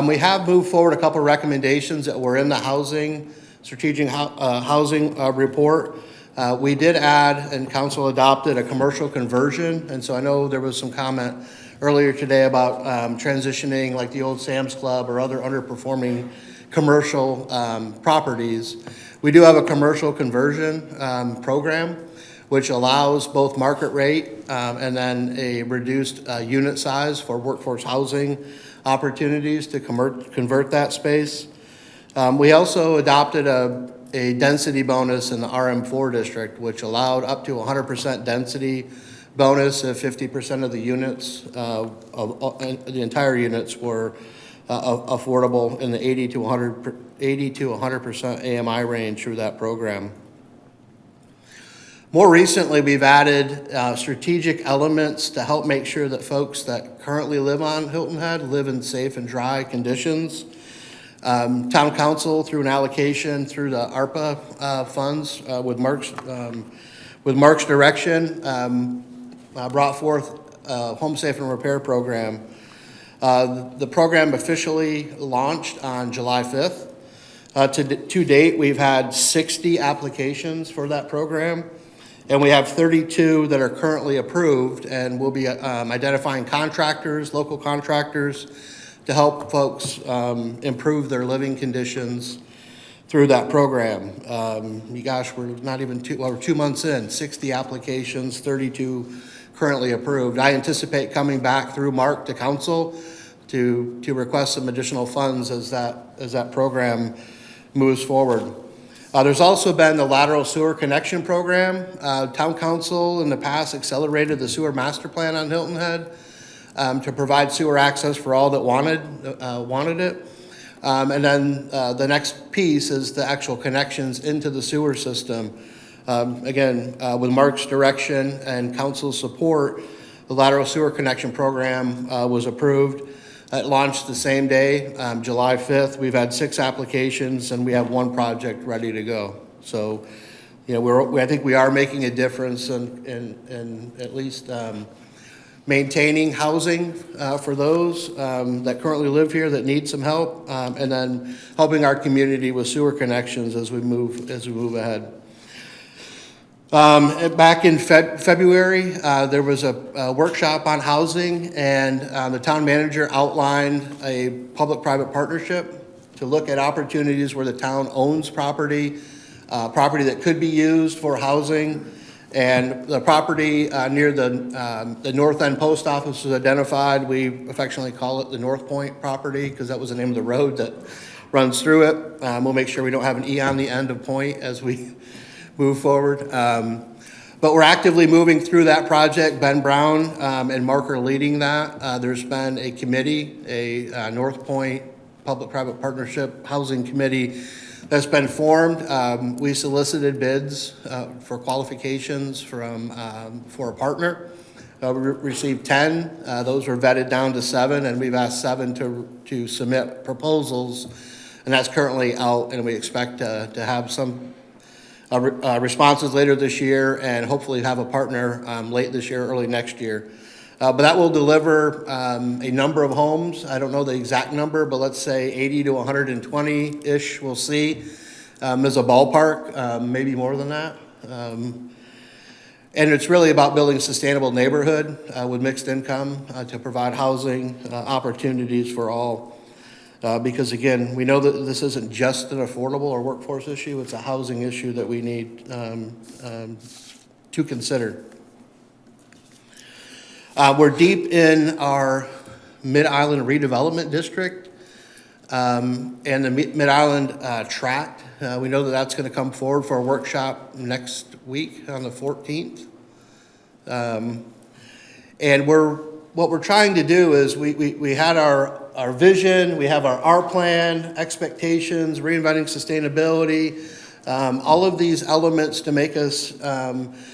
We have moved forward a couple of recommendations that were in the strategic housing report. We did add, and council adopted, a commercial conversion. And so I know there was some comment earlier today about transitioning like the old Sam's Club or other underperforming commercial properties. We do have a commercial conversion program, which allows both market rate and then a reduced unit size for workforce housing opportunities to convert that space. We also adopted a density bonus in the RM4 district, which allowed up to 100% density bonus if 50% of the units, the entire units were affordable in the 80 to 100% AMI range through that program. More recently, we've added strategic elements to help make sure that folks that currently live on Hilton Head live in safe and dry conditions. Town Council, through an allocation through the ARPA funds with Mark's direction, brought forth a home safe and repair program. The program officially launched on July 5th. To date, we've had 60 applications for that program. And we have 32 that are currently approved, and we'll be identifying contractors, local contractors, to help folks improve their living conditions through that program. We're not even 2 months in, 60 applications, 32 currently approved. I anticipate coming back through Mark to council to request some additional funds as that program moves forward. There's also been the lateral sewer connection program. Town council in the past accelerated the sewer master plan on Hilton Head to provide sewer access for all that wanted it. And then the next piece is the actual connections into the sewer system. Again, with Mark's direction and council's support, the lateral sewer connection program was approved. It launched the same day, July 5th. We've had 6 applications and we have 1 project ready to go. So, you know, I think we are making a difference in at least maintaining housing for those that currently live here that need some help, and then helping our community with sewer connections as we move ahead. Back in February, there was a workshop on housing, and the town manager outlined a public-private partnership to look at opportunities where the town owns property that could be used for housing. And the property near the North End Post Office was identified. We affectionately call it the North Point property because that was the name of the road that runs through it. We'll make sure we don't have an E on the end of point as we move forward. But we're actively moving through that project. Ben Brown and Mark are leading that. There's been a committee, a North Point Public-Private Partnership Housing Committee that's been formed. We solicited bids for qualifications for a partner. We received 10. Those were vetted down to 7, and we've asked 7 to submit proposals, and that's currently out, and we expect to have some responses later this year and hopefully have a partner late this year, early next year. But that will deliver a number of homes. I don't know the exact number, but let's say 80 to 120-ish we'll see as a ballpark, maybe more than that. And it's really about building a sustainable neighborhood with mixed income to provide housing opportunities for all. Because again, we know that this isn't just an affordable or workforce issue, it's a housing issue that we need to consider. We're deep in our Mid-Island redevelopment district and the Mid-Island tract. We know that that's going to come forward for a workshop next week on the 14th. And what we're trying to do is we had our vision, we have our plan, expectations, reinventing sustainability, all of these elements to make us,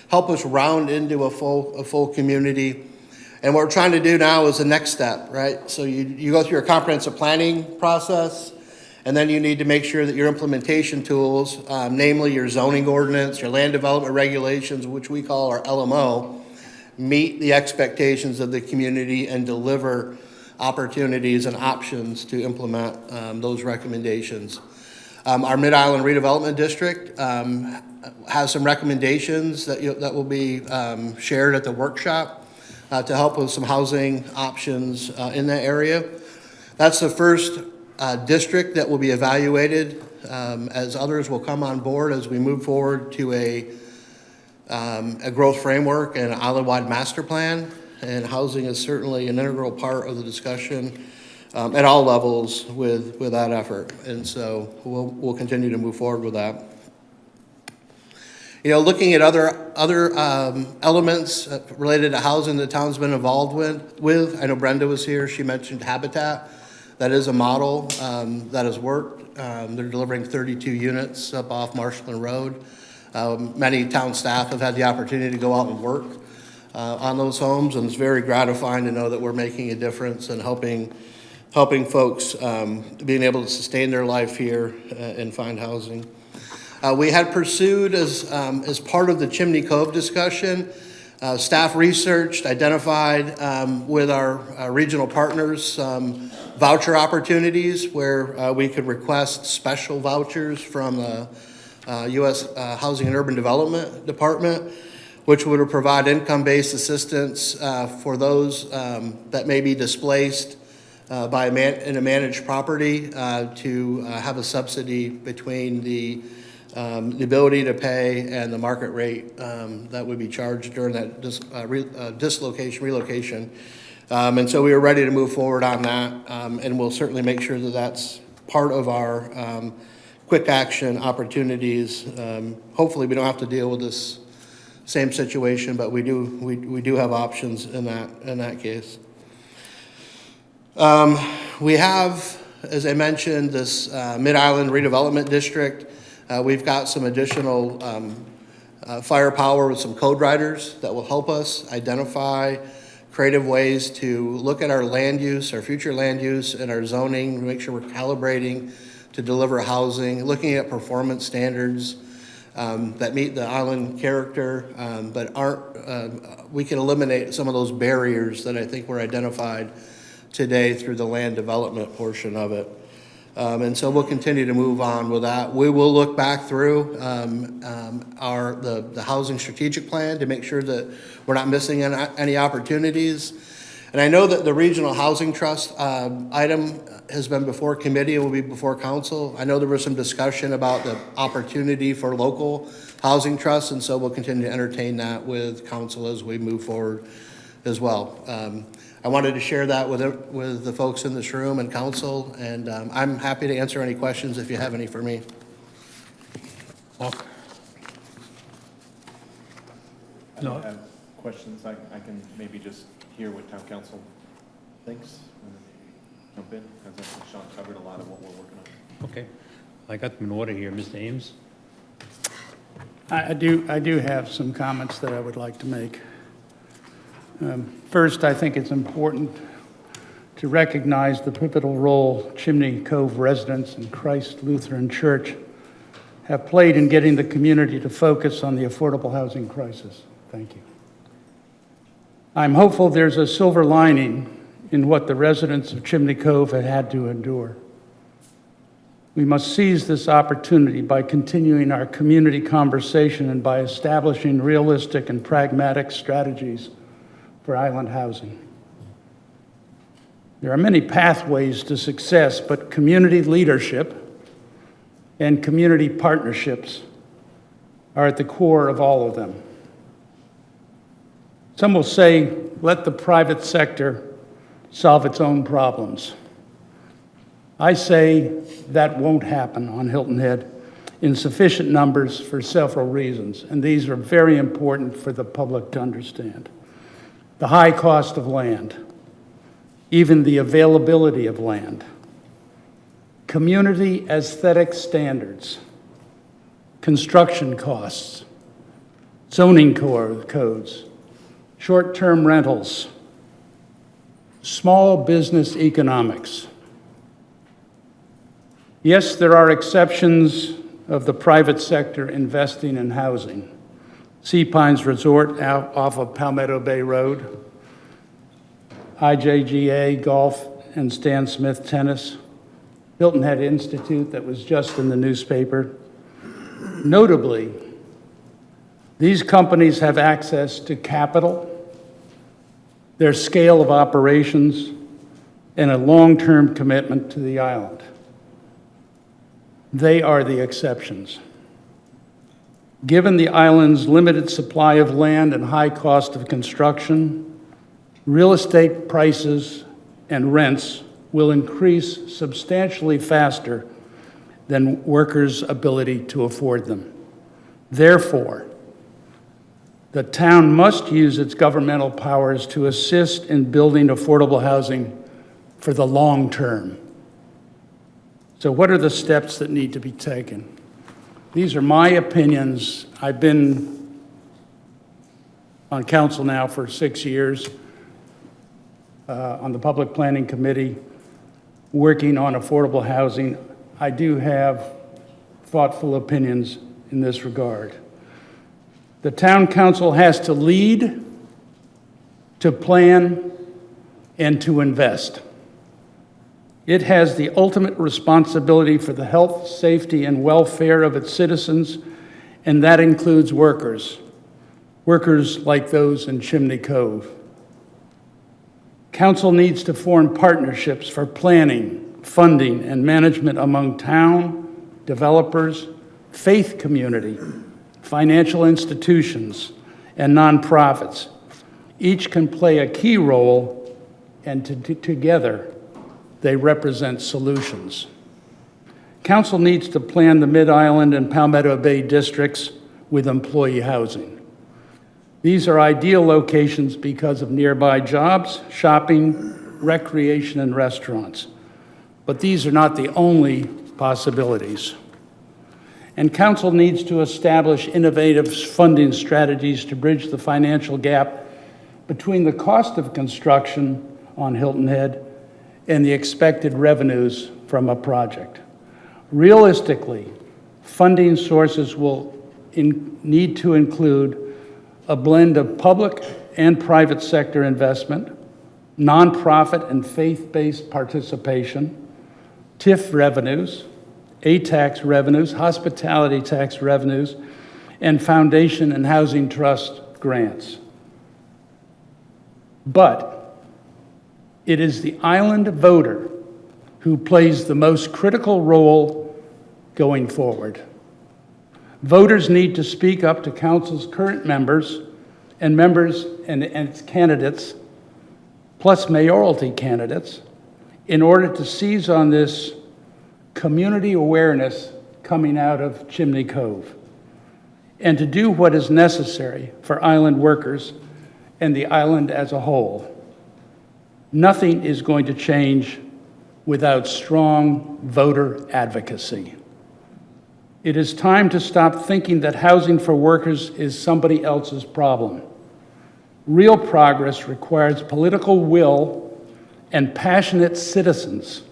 help us round into a full community. And what we're trying to do now is the next step, right? So you go through your comprehensive planning process, and then you need to make sure that your implementation tools, namely your zoning ordinance, your land development regulations, which we call our LMO, meet the expectations of the community and deliver opportunities and options to implement those recommendations. Our Mid-Island Redevelopment District has some recommendations that will be shared at the workshop to help with some housing options in that area. That's the first district that will be evaluated as others will come on board as we move forward to a growth framework and an island-wide master plan. And housing is certainly an integral part of the discussion at all levels with that effort. And so we'll continue to move forward with that. You know, looking at other elements related to housing the town's been involved with. I know Brenda was here. She mentioned Habitat. That is a model that has worked. They're delivering 32 units up off Marshland Road. Many town staff have had the opportunity to go out and work on those homes, and it's very gratifying to know that we're making a difference and helping folks being able to sustain their life here and find housing. We had pursued as part of the Chimney Cove discussion, staff researched, identified with our regional partners some voucher opportunities where we could request special vouchers from the U.S. Housing and Urban Development Department, which would provide income-based assistance for those that may be displaced in a managed property to have a subsidy between the ability to pay and the market rate that would be charged during that relocation. And so we were ready to move forward on that, and we'll certainly make sure that that's part of our quick action opportunities. Hopefully, we don't have to deal with this same situation, but we do have options in that case. We have, as I mentioned, this Mid-Island Redevelopment District. We've got some additional firepower with some code writers that will help us identify creative ways to look at our land use, our future land use, and our zoning, make sure we're calibrating to deliver housing, looking at performance standards that meet the island character, but aren't, we can eliminate some of those barriers that I think were identified today through the land development portion of it. And so we'll continue to move on with that. We will look back through the housing strategic plan to make sure that we're not missing any opportunities. And I know that the Regional Housing Trust item has been before committee and will be before council. I know there was some discussion about the opportunity for local housing trusts, and so we'll continue to entertain that with council as we move forward as well. I wanted to share that with the folks in this room and council, and I'm happy to answer any questions if you have any for me. No. I don't have questions. I can maybe just hear what town council thinks and then jump in, because I think Sean covered a lot of what we're working on. Okay. I got them in order here. Mr. Ames? I do have some comments that I would like to make. First, I think it's important to recognize the pivotal role Chimney Cove residents and Christ Lutheran Church have played in getting the community to focus on the affordable housing crisis. Thank you. I'm hopeful there's a silver lining in what the residents of Chimney Cove have had to endure. We must seize this opportunity by continuing our community conversation and by establishing realistic and pragmatic strategies for island housing. There are many pathways to success, but community leadership and community partnerships are at the core of all of them. Some will say, let the private sector solve its own problems. I say that won't happen on Hilton Head in sufficient numbers for several reasons, and these are very important for the public to understand. The high cost of land, even the availability of land, community aesthetic standards, construction costs, zoning codes, short-term rentals, small business economics. Yes, there are exceptions of the private sector investing in housing. Sea Pines Resort out off of Palmetto Bay Road, IJGA Golf and Stan Smith Tennis, Hilton Head Institute that was just in the newspaper. Notably, these companies have access to capital, their scale of operations, and a long-term commitment to the island. They are the exceptions. Given the island's limited supply of land and high cost of construction, real estate prices and rents will increase substantially faster than workers' ability to afford them. Therefore, the town must use its governmental powers to assist in building affordable housing for the long term. So what are the steps that need to be taken? These are my opinions. I've been on council now for 6 years, on the Public Planning Committee, working on affordable housing. I do have thoughtful opinions in this regard. The town council has to lead, to plan, and to invest. It has the ultimate responsibility for the health, safety, and welfare of its citizens, and that includes workers like those in Chimney Cove. Council needs to form partnerships for planning, funding, and management among town, developers, faith community, financial institutions, and nonprofits. Each can play a key role, and together they represent solutions. Council needs to plan the Mid-Island and Palmetto Bay districts with employee housing. These are ideal locations because of nearby jobs, shopping, recreation, and restaurants. But these are not the only possibilities. And Council needs to establish innovative funding strategies to bridge the financial gap between the cost of construction on Hilton Head and the expected revenues from a project. Realistically, funding sources will need to include a blend of public and private sector investment, nonprofit and faith-based participation, TIF revenues, A-tax revenues, hospitality tax revenues, and foundation and housing trust grants. But it is the island voter who plays the most critical role going forward. Voters need to speak up to Council's current members and its candidates, plus mayoralty candidates, in order to seize on this community awareness coming out of Chimney Cove, and to do what is necessary for island workers and the island as a whole. Nothing is going to change without strong voter advocacy. It is time to stop thinking that housing for workers is somebody else's problem. Real progress requires political will and passionate citizens,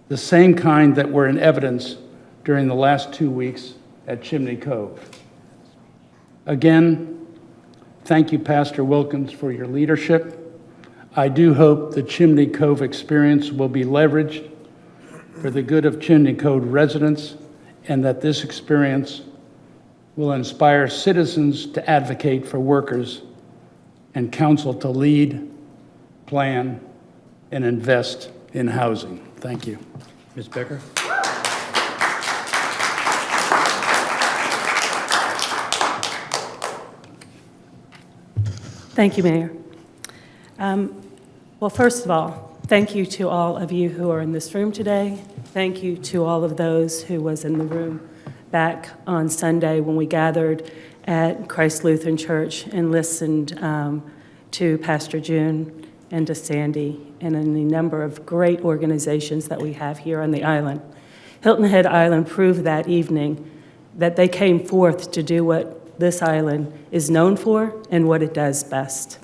the same kind that were in evidence during the last 2 weeks at Chimney Cove. Again, thank you, Pastor Wilkins, for your leadership. I do hope the Chimney Cove experience will be leveraged for the good of Chimney Cove residents, and that this experience will inspire citizens to advocate for workers and Council to lead, plan, and invest in housing. Thank you. Ms. Becker? Thank you, Mayor. Well, first of all, thank you to all of you who are in this room today. Thank you to all of those who was in the room back on Sunday when we gathered at Christ Lutheran Church and listened to Pastor June and to Sandy and a number of great organizations that we have here on the island. Hilton Head Island proved that evening that they came forth to do what this island is known for and what it does best.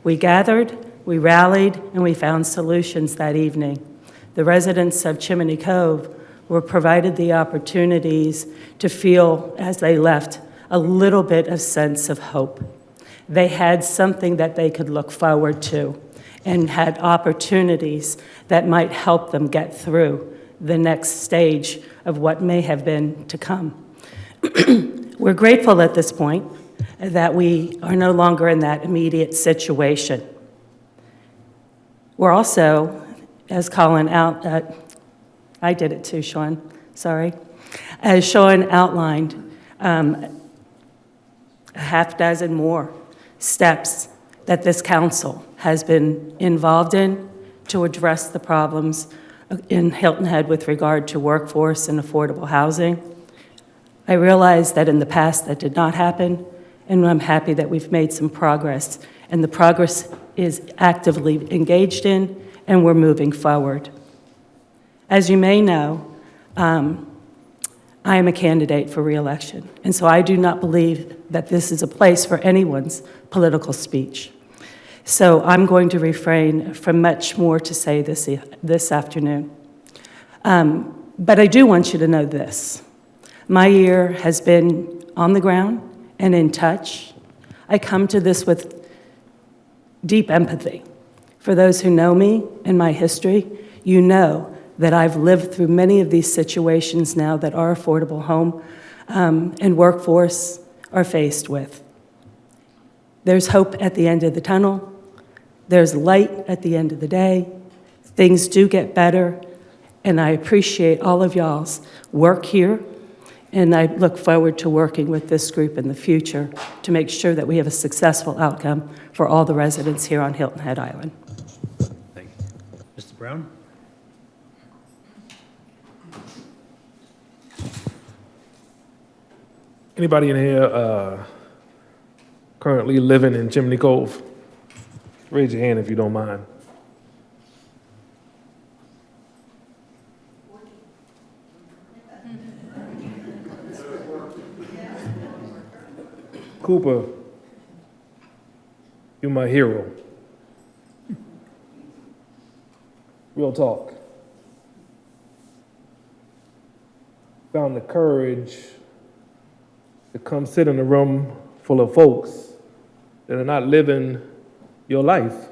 We gathered, we rallied, and we found solutions that evening. The residents of Chimney Cove were provided the opportunities to feel, as they left, a little bit of sense of hope. They had something that they could look forward to and had opportunities that might help them get through the next stage of what may have been to come. We're grateful at this point that we are no longer in that immediate situation. We're also, as Colin I did it too, Sean, sorry. As Sean outlined, a half dozen more steps that this council has been involved in to address the problems in Hilton Head with regard to workforce and affordable housing. I realize that in the past that did not happen, and I'm happy that we've made some progress, and the progress is actively engaged in, and we're moving forward. As you may know, I am a candidate for re-election, and so I do not believe that this is a place for anyone's political speech. So I'm going to refrain from much more to say this afternoon. But I do want you to know this. My ear has been on the ground and in touch. I come to this with deep empathy. For those who know me and my history, you know that I've lived through many of these situations now that our affordable home and workforce are faced with. There's hope at the end of the tunnel. There's light at the end of the day. Things do get better, and I appreciate all of y'all's work here, and I look forward to working with this group in the future to make sure that we have a successful outcome for all the residents here on Hilton Head Island. Thank you. Mr. Brown? Anybody in here currently living in Chimney Cove? Raise your hand if you don't mind. Cooper, you're my hero. Real talk. Found the courage to come sit in a room full of folks that are not living your life.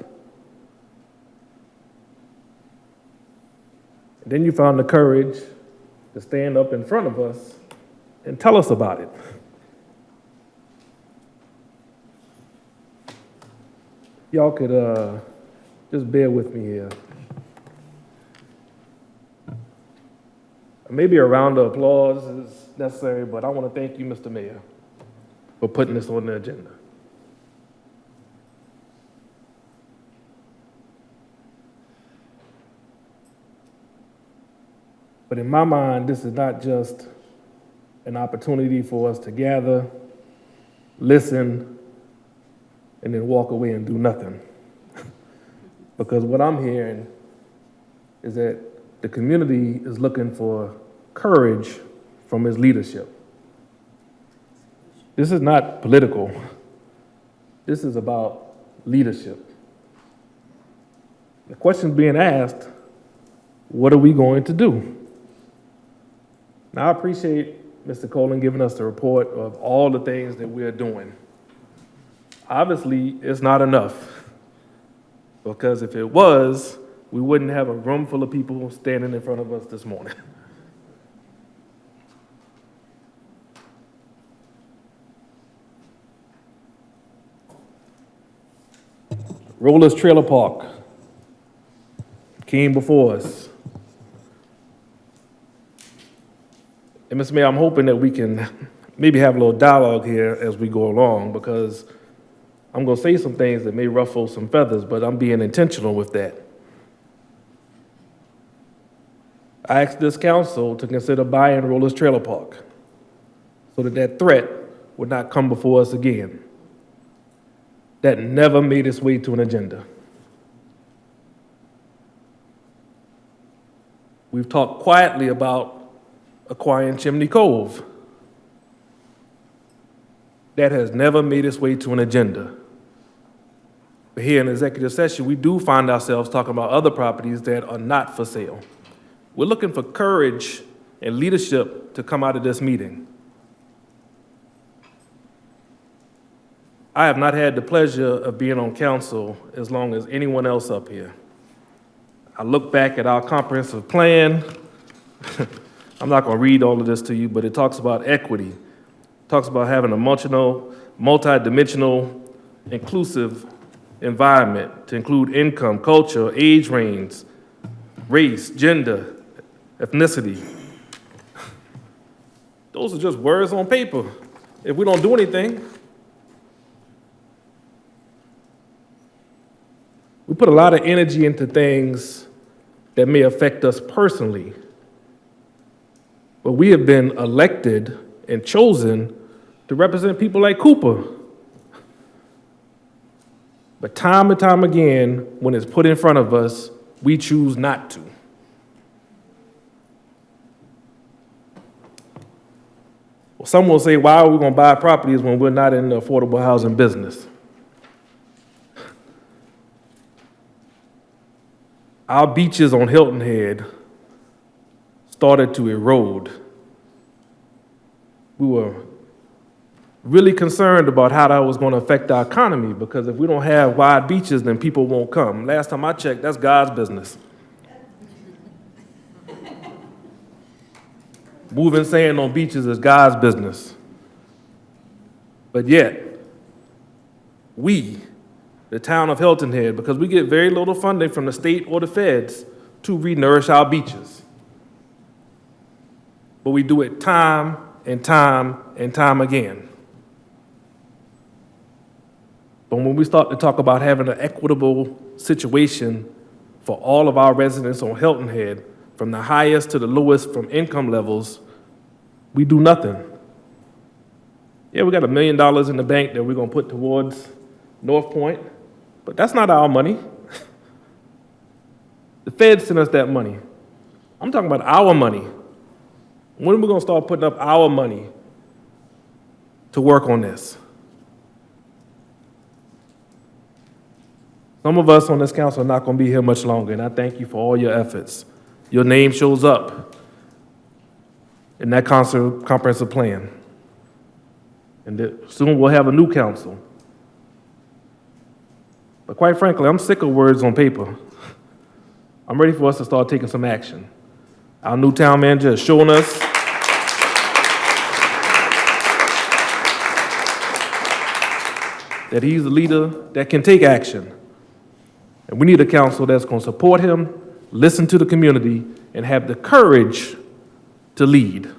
And then you found the courage to stand up in front of us and tell us about it. Y'all could just bear with me here. Maybe a round of applause is necessary, but I want to thank you, Mr. Mayor, for putting this on the agenda. But in my mind, this is not just an opportunity for us to gather, listen, and then walk away and do nothing. Because what I'm hearing is that the community is looking for courage from its leadership. This is not political. This is about leadership. The question being asked, what are we going to do? Now, I appreciate Mr. Colin giving us the report of all the things that we're doing. Obviously, it's not enough, because if it was, we wouldn't have a room full of people standing in front of us this morning. Rollers Trailer Park came before us. And Mr. Mayor, I'm hoping that we can maybe have a little dialogue here as we go along, because I'm going to say some things that may ruffle some feathers, but I'm being intentional with that. I asked this council to consider buying Rollers Trailer Park so that that threat would not come before us again. That never made its way to an agenda. We've talked quietly about acquiring Chimney Cove. That has never made its way to an agenda. But here in executive session, we do find ourselves talking about other properties that are not for sale. We're looking for courage and leadership to come out of this meeting. I have not had the pleasure of being on council as long as anyone else up here. I look back at our comprehensive plan. I'm not going to read all of this to you, but it talks about equity. It talks about having a multi-dimensional, inclusive environment to include income, culture, age range, race, gender, ethnicity. Those are just words on paper. If we don't do anything, we put a lot of energy into things that may affect us personally. But we have been elected and chosen to represent people like Cooper. But time and time again, when it's put in front of us, we choose not to. Well, some will say, why are we going to buy properties when we're not in the affordable housing business? Our beaches on Hilton Head started to erode. We were really concerned about how that was going to affect our economy, because if we don't have wide beaches, then people won't come. Last time I checked, that's God's business. Moving sand on beaches is God's business. But yet, we, the town of Hilton Head, because we get very little funding from the state or the feds to re-nourish our beaches. But we do it time and time and time again. But when we start to talk about having an equitable situation for all of our residents on Hilton Head, from the highest to the lowest from income levels, we do nothing. Yeah, we got $1 million in the bank that we're gonna put towards North Point, but that's not our money. The Fed sent us that money. I'm talking about our money. When are we gonna start putting up our money to work on this? Some of us on this council are not gonna be here much longer, and I thank you for all your efforts. Your name shows up in that comprehensive plan. And that soon we'll have a new council. But quite frankly, I'm sick of words on paper. I'm ready for us to start taking some action. Our new town manager is showing us that he's a leader that can take action. And we need a council that's going to support him, listen to the community, and have the courage to lead.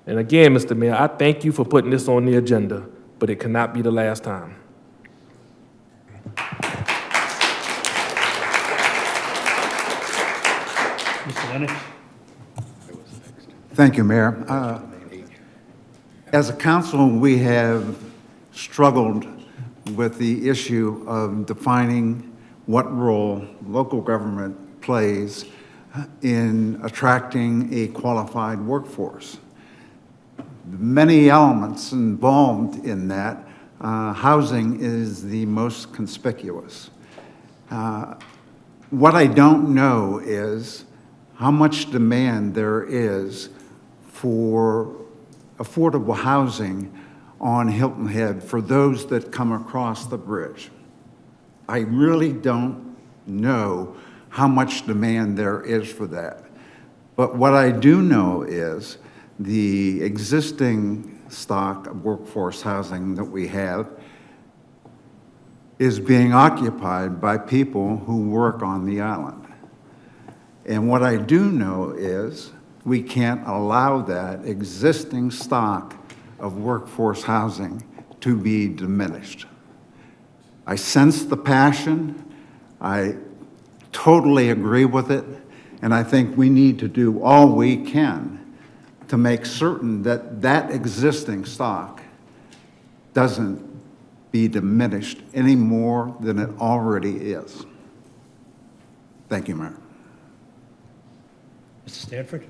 And again, Mr. Mayor, I thank you for putting this on the agenda, but it cannot be the last time. Mr. Lennox? Thank you, Mayor. As a council, we have struggled with the issue of defining what role local government plays in attracting a qualified workforce. Many elements involved in that. Housing is the most conspicuous. What I don't know is how much demand there is for affordable housing on Hilton Head for those that come across the bridge. I really don't know how much demand there is for that. But what I do know is the existing stock of workforce housing that we have is being occupied by people who work on the island. And what I do know is we can't allow that existing stock of workforce housing to be diminished. I sense the passion. I totally agree with it. And I think we need to do all we can to make certain that that existing stock doesn't be diminished any more than it already is. Thank you, Mayor. Mr. Stanford?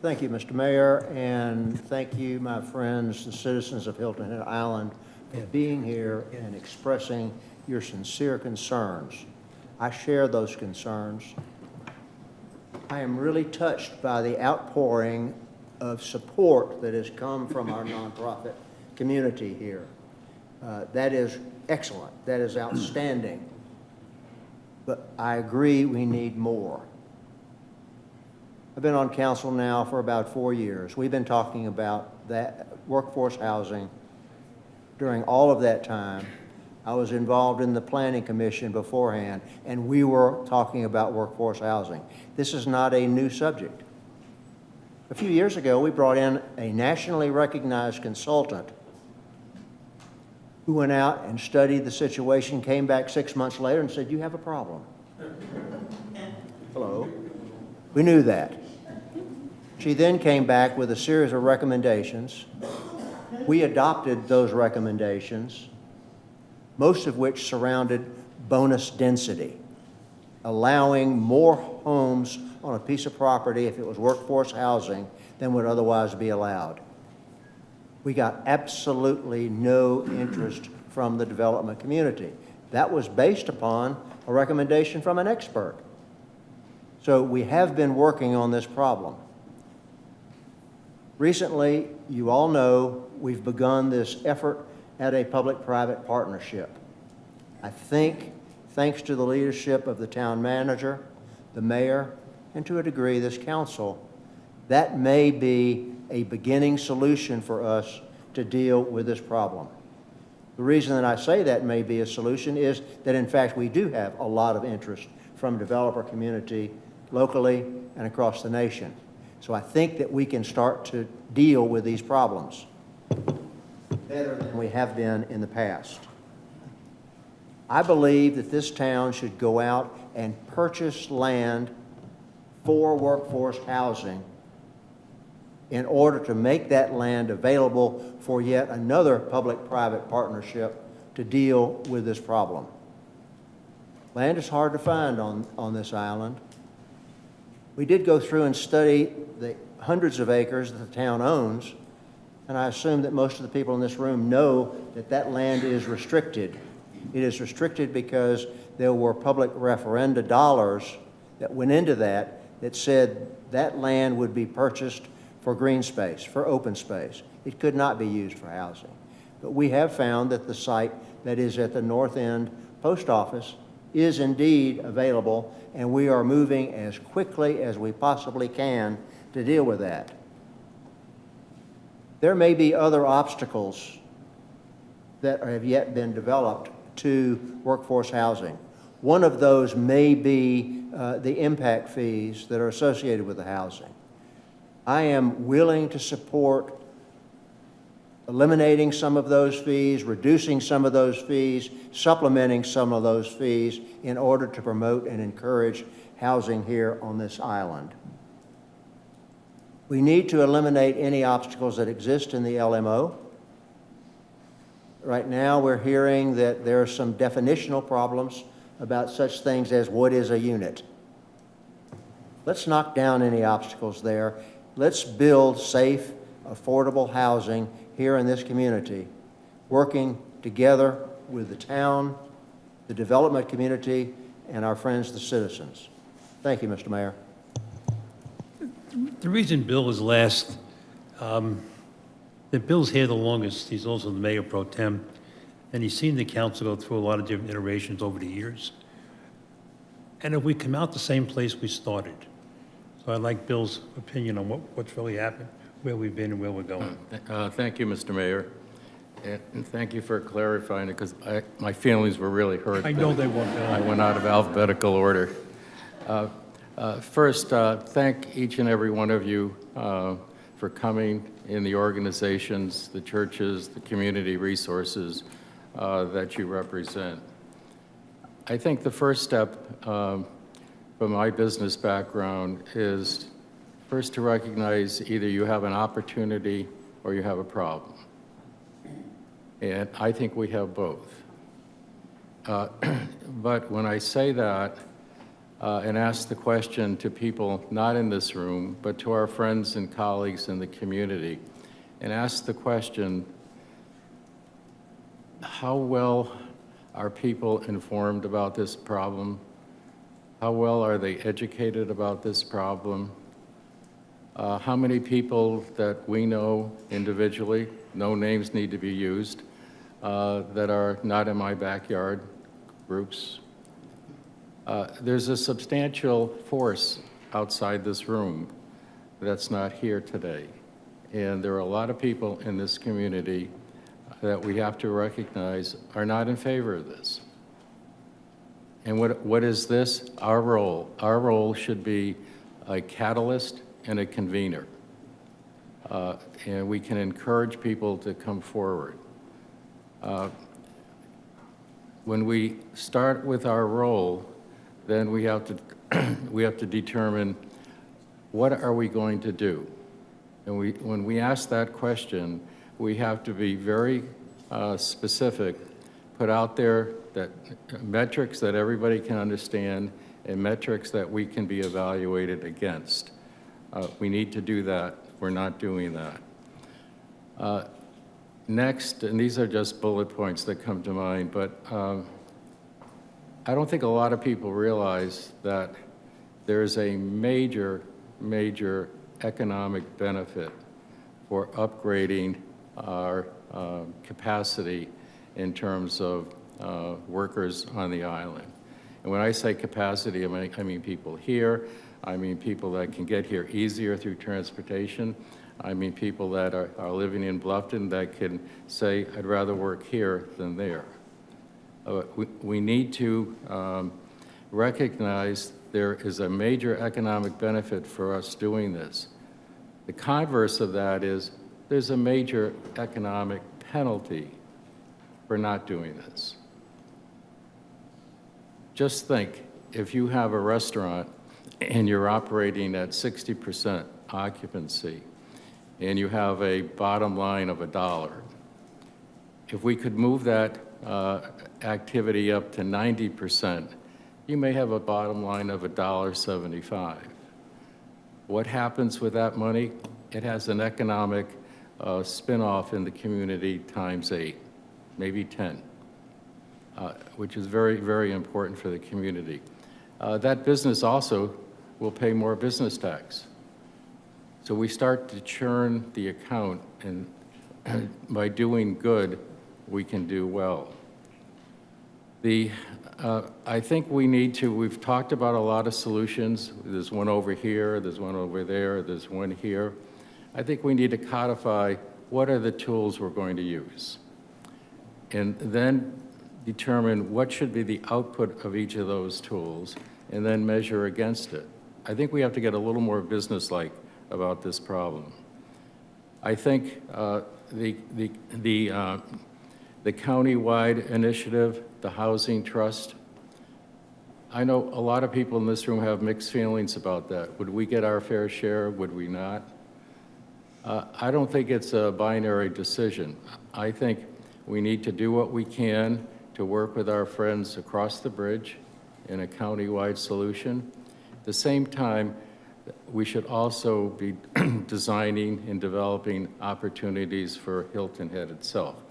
Thank you, Mr. Mayor, and thank you, my friends, the citizens of Hilton Head Island, for being here and expressing your sincere concerns. I share those concerns. I am really touched by the outpouring of support that has come from our nonprofit community here. That is excellent. That is outstanding. But I agree we need more. I've been on council now for about 4 years. We've been talking about that workforce housing during all of that time. I was involved in the Planning Commission beforehand, and we were talking about workforce housing. This is not a new subject. A few years ago, we brought in a nationally recognized consultant who went out and studied the situation, came back 6 months later and said, "You have a problem." Hello. We knew that. She then came back with a series of recommendations. We adopted those recommendations, most of which surrounded bonus density, allowing more homes on a piece of property if it was workforce housing than would otherwise be allowed. We got absolutely no interest from the development community. That was based upon a recommendation from an expert. So we have been working on this problem. Recently, you all know, we've begun this effort at a public-private partnership. I think, thanks to the leadership of the town manager, the mayor, and to a degree this council, that may be a beginning solution for us to deal with this problem. The reason that I say that may be a solution is that in fact we do have a lot of interest from developer community locally and across the nation. So I think that we can start to deal with these problems better than we have been in the past. I believe that this town should go out and purchase land for workforce housing in order to make that land available for yet another public-private partnership to deal with this problem. Land is hard to find on this island. We did go through and study the hundreds of acres that the town owns, and I assume that most of the people in this room know that that land is restricted. It is restricted because there were public referenda dollars that went into that said that land would be purchased for green space, for open space. It could not be used for housing. But we have found that the site that is at the North End Post Office is indeed available, and we are moving as quickly as we possibly can to deal with that. There may be other obstacles that have yet been developed to workforce housing. One of those may be the impact fees that are associated with the housing. I am willing to support eliminating some of those fees, reducing some of those fees, supplementing some of those fees in order to promote and encourage housing here on this island. We need to eliminate any obstacles that exist in the LMO. Right now, we're hearing that there are some definitional problems about such things as what is a unit. Let's knock down any obstacles there. Let's build safe, affordable housing here in this community, working together with the town, the development community, and our friends, the citizens. Thank you, Mr. Mayor. The reason Bill was last, that Bill's here the longest, he's also the mayor pro tem, and he's seen the council go through a lot of different iterations over the years. And if we come out the same place we started. So I'd like Bill's opinion on what's really happened, where we've been and where we're going. Thank you, Mr. Mayor. And thank you for clarifying it, because my feelings were really hurt. I know they were, Bill. I went out of alphabetical order. First, thank each and every one of you for coming in the organizations, the churches, the community resources that you represent. I think the first step from my business background is first to recognize either you have an opportunity or you have a problem. And I think we have both. But when I say that and ask the question to people not in this room, but to our friends and colleagues in the community, and ask the question, how well are people informed about this problem? How well are they educated about this problem? How many people that we know individually, no names need to be used, that are not in my backyard groups? There's a substantial force outside this room that's not here today. And there are a lot of people in this community that we have to recognize are not in favor of this. And what is this? Our role. Our role should be a catalyst and a convener. And we can encourage people to come forward. When we start with our role, then we have to determine what are we going to do. And when we ask that question, we have to be very specific, put out there that metrics that everybody can understand and metrics that we can be evaluated against. We need to do that. We're not doing that. Next, and these are just bullet points that come to mind, but I don't think a lot of people realize that there's a major, major economic benefit for upgrading our capacity in terms of workers on the island. And when I say capacity, I mean people here, I mean people that can get here easier through transportation, I mean people that are living in Bluffton that can say, I'd rather work here than there. We need to recognize there is a major economic benefit for us doing this. The converse of that is there's a major economic penalty for not doing this. Just think, if you have a restaurant and you're operating at 60% occupancy, and you have a bottom line of $1. If we could move that activity up to 90%, you may have a bottom line of $1.75. What happens with that money? It has an economic spin-off in the community times 8, maybe 10, which is very, very important for the community. That business also will pay more business tax. So we start to churn the account, and by doing good, we can do well. I think we've talked about a lot of solutions. There's one over here, there's one over there, there's one here. I think we need to codify what are the tools we're going to use, and then determine what should be the output of each of those tools, and then measure against it. I think we have to get a little more businesslike about this problem. I think the county-wide initiative, the housing trust, I know a lot of people in this room have mixed feelings about that. Would we get our fair share? Would we not? I don't think it's a binary decision. I think we need to do what we can to work with our friends across the bridge in a county-wide solution. At the same time, we should also be designing and developing opportunities for Hilton Head itself.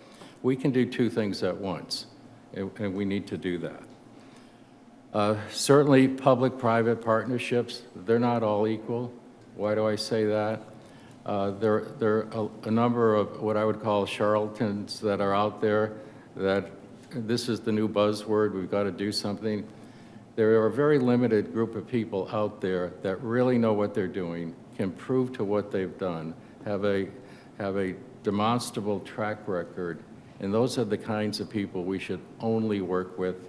We can do two things at once, and we need to do that. Certainly, public-private partnerships, they're not all equal. Why do I say that? There are a number of what I would call charlatans that are out there that this is the new buzzword, we've got to do something. There are a very limited group of people out there that really know what they're doing, can prove to what they've done, have a demonstrable track record, and those are the kinds of people we should only work with.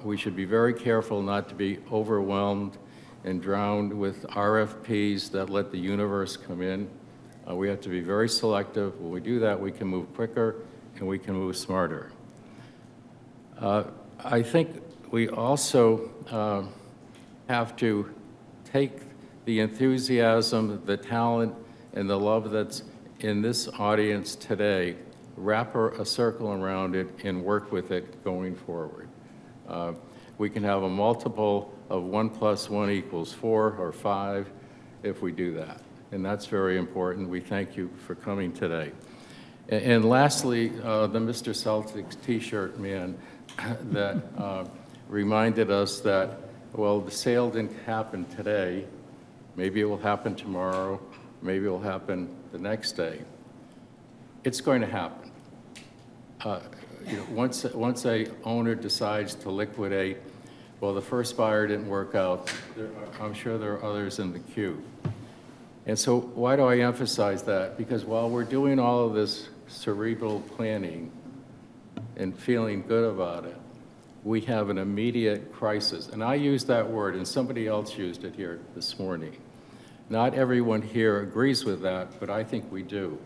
We should be very careful not to be overwhelmed and drowned with RFPs that let the universe come in. We have to be very selective. When we do that, we can move quicker and we can move smarter. I think we also have to take the enthusiasm, the talent, and the love that's in this audience today, wrap a circle around it, and work with it going forward. We can have a multiple of 1 + 1 = 4 or 5 if we do that, and that's very important. We thank you for coming today. And lastly, the Mr. Celtics t-shirt man that reminded us that, well, the sale didn't happen today. Maybe it will happen tomorrow. Maybe it will happen the next day. It's going to happen. Once a owner decides to liquidate, well, the first buyer didn't work out. I'm sure there are others in the queue. And so why do I emphasize that? Because while we're doing all of this cerebral planning and feeling good about it, we have an immediate crisis. And I used that word, and somebody else used it here this morning. Not everyone here agrees with that, but I think we do.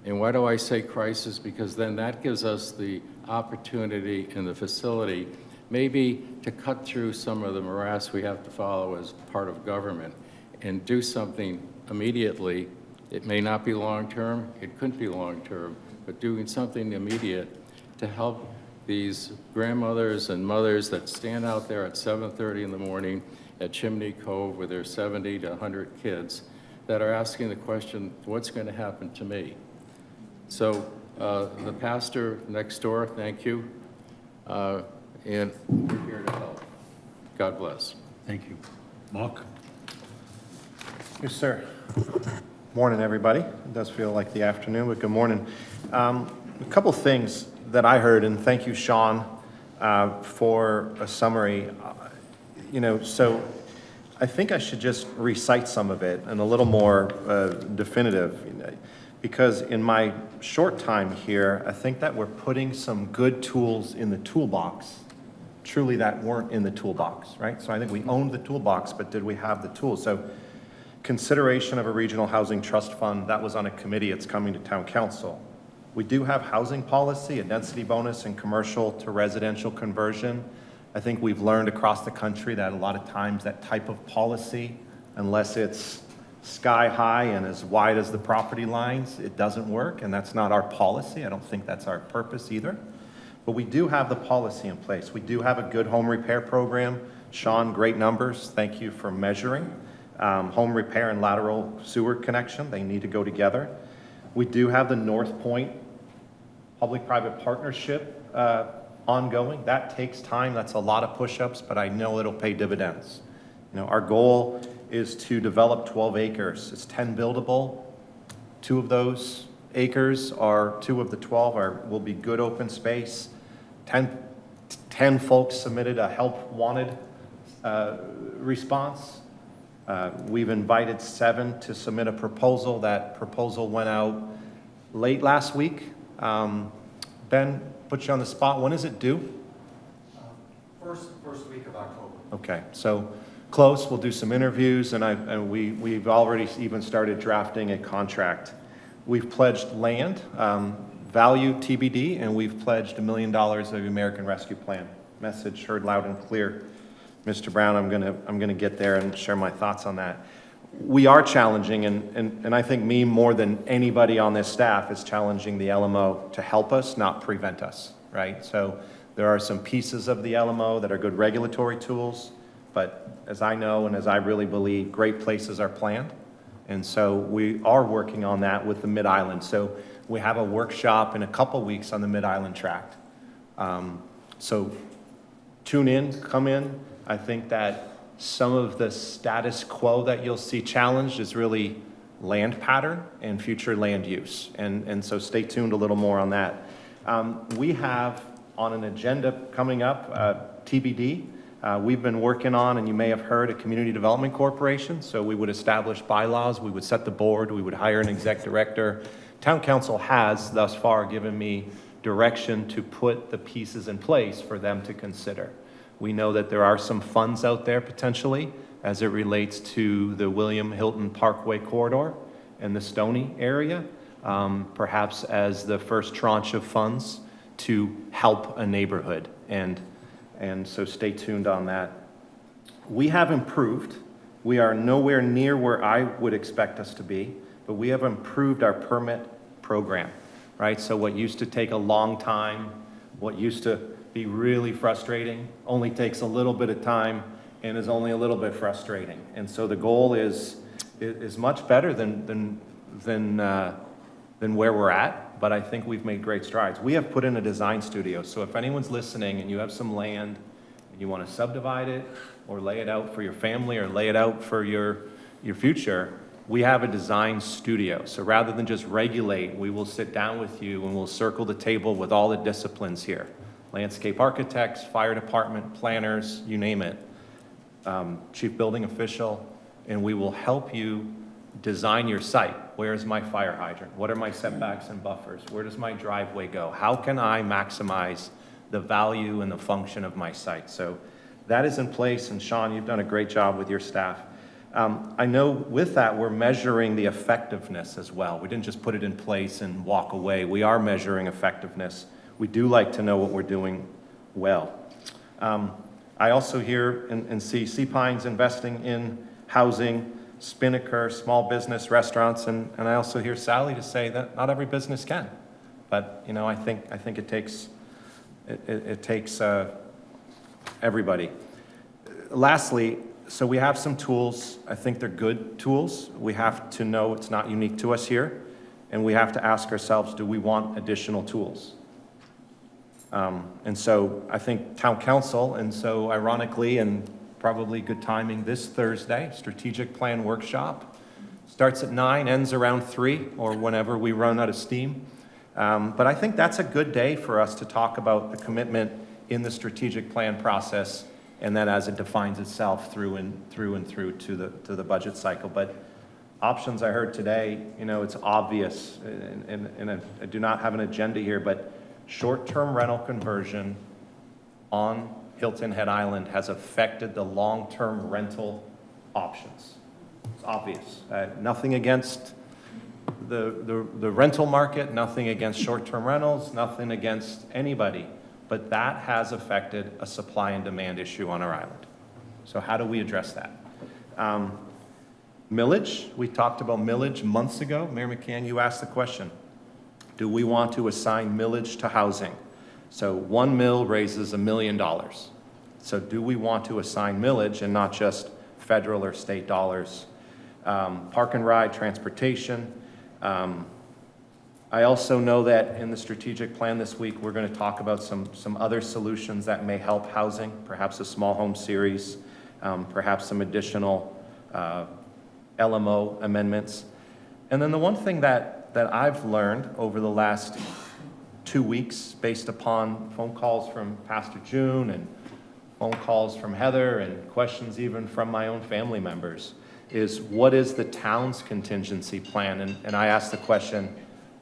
And why do I say crisis? Because then that gives us the opportunity and the facility maybe to cut through some of the morass we have to follow as part of government and do something immediately. It may not be long-term, it couldn't be long-term, but doing something immediate to help these grandmothers and mothers that stand out there at 7:30 in the morning at Chimney Cove with their 70 to 100 kids that are asking the question, what's going to happen to me? So the pastor next door, thank you, and we're here to help. God bless. Thank you. Mark? Yes, sir. Morning, everybody. It does feel like the afternoon, but good morning. A couple things that I heard, and thank you, Sean, for a summary. So I think I should just recite some of it and a little more definitive, because in my short time here, I think that we're putting some good tools in the toolbox, truly that weren't in the toolbox, right? So I think we owned the toolbox, but did we have the tools? So consideration of a regional housing trust fund, that was on a committee, it's coming to town council. We do have housing policy, a density bonus and commercial to residential conversion. I think we've learned across the country that a lot of times that type of policy, unless it's sky high and as wide as the property lines, it doesn't work, and that's not our policy. I don't think that's our purpose either. But we do have the policy in place. We do have a good home repair program. Sean, great numbers. Thank you for measuring. Home repair and lateral sewer connection, they need to go together. We do have the North Point public-private partnership ongoing. That takes time. That's a lot of push-ups, but I know it'll pay dividends. You know, our goal is to develop 12 acres. It's 10 buildable. 2 of those acres are, 2 of the 12 will be good open space. 10 folks submitted a help wanted response. We've invited 7 to submit a proposal. That proposal went out late last week. Ben, put you on the spot. When is it due? First week of October. Okay, so close. We'll do some interviews, and we've already even started drafting a contract. We've pledged land, value TBD, and we've pledged $1 million of the American Rescue Plan. Message heard loud and clear. Mr. Brown, I'm gonna get there and share my thoughts on that. We are challenging, and I think me more than anybody on this staff is challenging the LMO to help us, not prevent us, right? So there are some pieces of the LMO that are good regulatory tools, but as I know and as I really believe, great places are planned. And so we are working on that with the Mid-Island. So we have a workshop in a couple weeks on the Mid-Island tract. So tune in, come in. I think that some of the status quo that you'll see challenged is really land pattern and future land use. And so stay tuned a little more on that. We have on an agenda coming up, TBD, we've been working on, and you may have heard, a community development corporation. So we would establish bylaws, we would set the board, we would hire an exec director. Town council has thus far given me direction to put the pieces in place for them to consider. We know that there are some funds out there potentially as it relates to the William Hilton Parkway corridor and the Stony area, perhaps as the first tranche of funds to help a neighborhood. And so stay tuned on that. We have improved. We are nowhere near where I would expect us to be, but we have improved our permit program, right? So what used to take a long time, what used to be really frustrating, only takes a little bit of time and is only a little bit frustrating. And so the goal is much better than where we're at, but I think we've made great strides. We have put in a design studio, so if anyone's listening and you have some land and you want to subdivide it or lay it out for your family or lay it out for your future, we have a design studio. So rather than just regulate, we will sit down with you and we'll circle the table with all the disciplines here. Landscape architects, fire department, planners, you name it, chief building official, and we will help you design your site. Where is my fire hydrant? What are my setbacks and buffers? Where does my driveway go? How can I maximize the value and the function of my site? So that is in place, and Sean, you've done a great job with your staff. I know with that, we're measuring the effectiveness as well. We didn't just put it in place and walk away. We are measuring effectiveness. We do like to know what we're doing well. I also hear and see Sea Pines investing in housing, Spinnaker, small business, restaurants, and I also hear Sally to say that not every business can. But you know, I think it takes everybody. Lastly, so we have some tools. I think they're good tools. We have to know it's not unique to us here, and we have to ask ourselves, do we want additional tools? And so I think town council, and so ironically, and probably good timing, this Thursday, strategic plan workshop, starts at 9, ends around 3, or whenever we run out of steam. But I think that's a good day for us to talk about the commitment in the strategic plan process, and then as it defines itself through and through to the budget cycle. But options I heard today, you know, it's obvious, and I do not have an agenda here, but short-term rental conversion on Hilton Head Island has affected the long-term rental options. It's obvious. Nothing against the rental market, nothing against short-term rentals, nothing against anybody, but that has affected a supply and demand issue on our island. So how do we address that? Millage, we talked about millage months ago. Mayor McCann, you asked the question, do we want to assign millage to housing? So 1 mill raises $1 million. So do we want to assign millage and not just federal or state dollars? Park and ride, transportation. I also know that in the strategic plan this week, we're going to talk about some other solutions that may help housing, perhaps a small home series, perhaps some additional LMO amendments. And then the one thing that I've learned over the last 2 weeks, based upon phone calls from Pastor June and phone calls from Heather and questions even from my own family members, is what is the town's contingency plan? And I asked the question,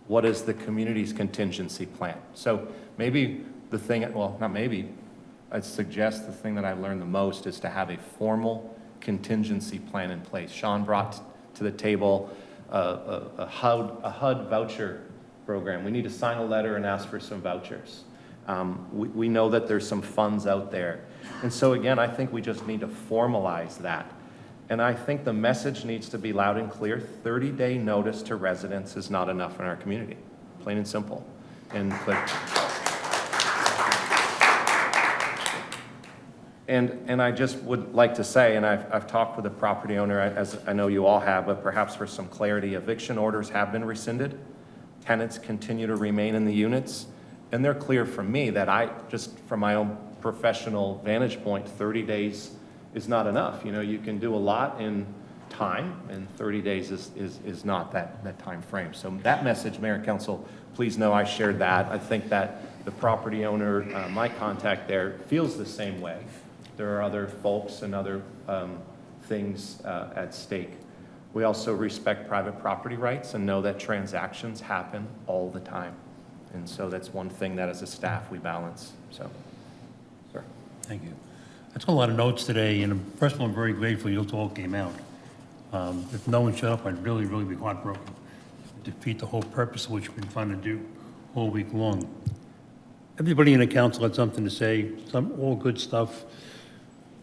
what is the community's contingency plan? So maybe the thing, well, not maybe, I'd suggest the thing that I've learned the most is to have a formal contingency plan in place. Sean brought to the table a HUD voucher program. We need to sign a letter and ask for some vouchers. We know that there's some funds out there. And so again, I think we just need to formalize that. And I think the message needs to be loud and clear. 30-day notice to residents is not enough in our community, plain and simple. And I just would like to say, and I've talked with the property owner, as I know you all have, but perhaps for some clarity, eviction orders have been rescinded. Tenants continue to remain in the units. And they're clear from me that just from my own professional vantage point, 30 days is not enough. You know, you can do a lot in time, and 30 days is not that time frame. So that message, Mayor and Council, please know I shared that. I think that the property owner, my contact there, feels the same way. There are other folks and other things at stake. We also respect private property rights and know that transactions happen all the time. And so that's one thing that as a staff we balance. So, sir. Thank you. I took a lot of notes today, and first of all, I'm very grateful you all came out. If no one showed up, I'd really, really be heartbroken. Defeat the whole purpose of what you've been trying to do all week long. Everybody in the council had something to say, all good stuff.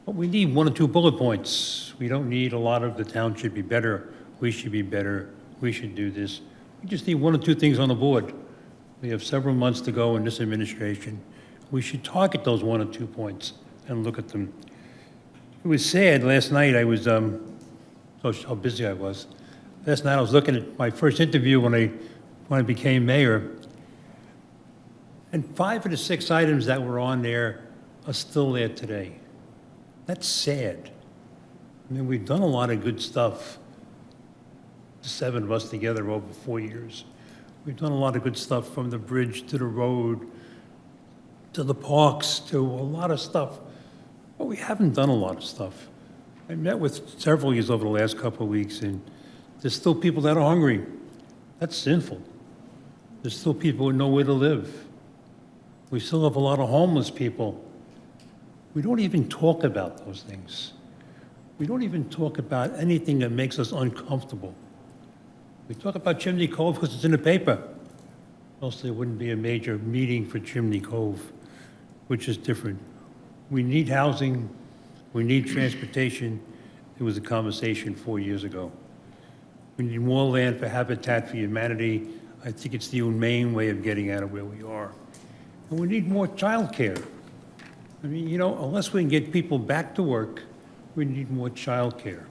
But we need 1 or 2 bullet points. We don't need a lot of the town should be better, we should be better, we should do this. We just need 1 or 2 things on the board. We have several months to go in this administration. We should target those 1 or 2 points and look at them. It was sad, last night I was, how busy I was. Last night I was looking at my first interview when I became mayor, and 5 of the 6 items that were on there are still there today. That's sad. I mean, we've done a lot of good stuff, the 7 of us together over 4 years. We've done a lot of good stuff, from the bridge to the road, to the parks, to a lot of stuff. But we haven't done a lot of stuff. I met with several of you over the last couple of weeks, and there's still people that are hungry. That's sinful. There's still people with nowhere to live. We still have a lot of homeless people. We don't even talk about those things. We don't even talk about anything that makes us uncomfortable. We talk about Chimney Cove because it's in the paper. Else there wouldn't be a major meeting for Chimney Cove, which is different. We need housing. We need transportation. There was a conversation 4 years ago. We need more land for Habitat for Humanity. I think it's the humane way of getting out of where we are. And we need more childcare. I mean, you know, unless we can get people back to work, we need more childcare.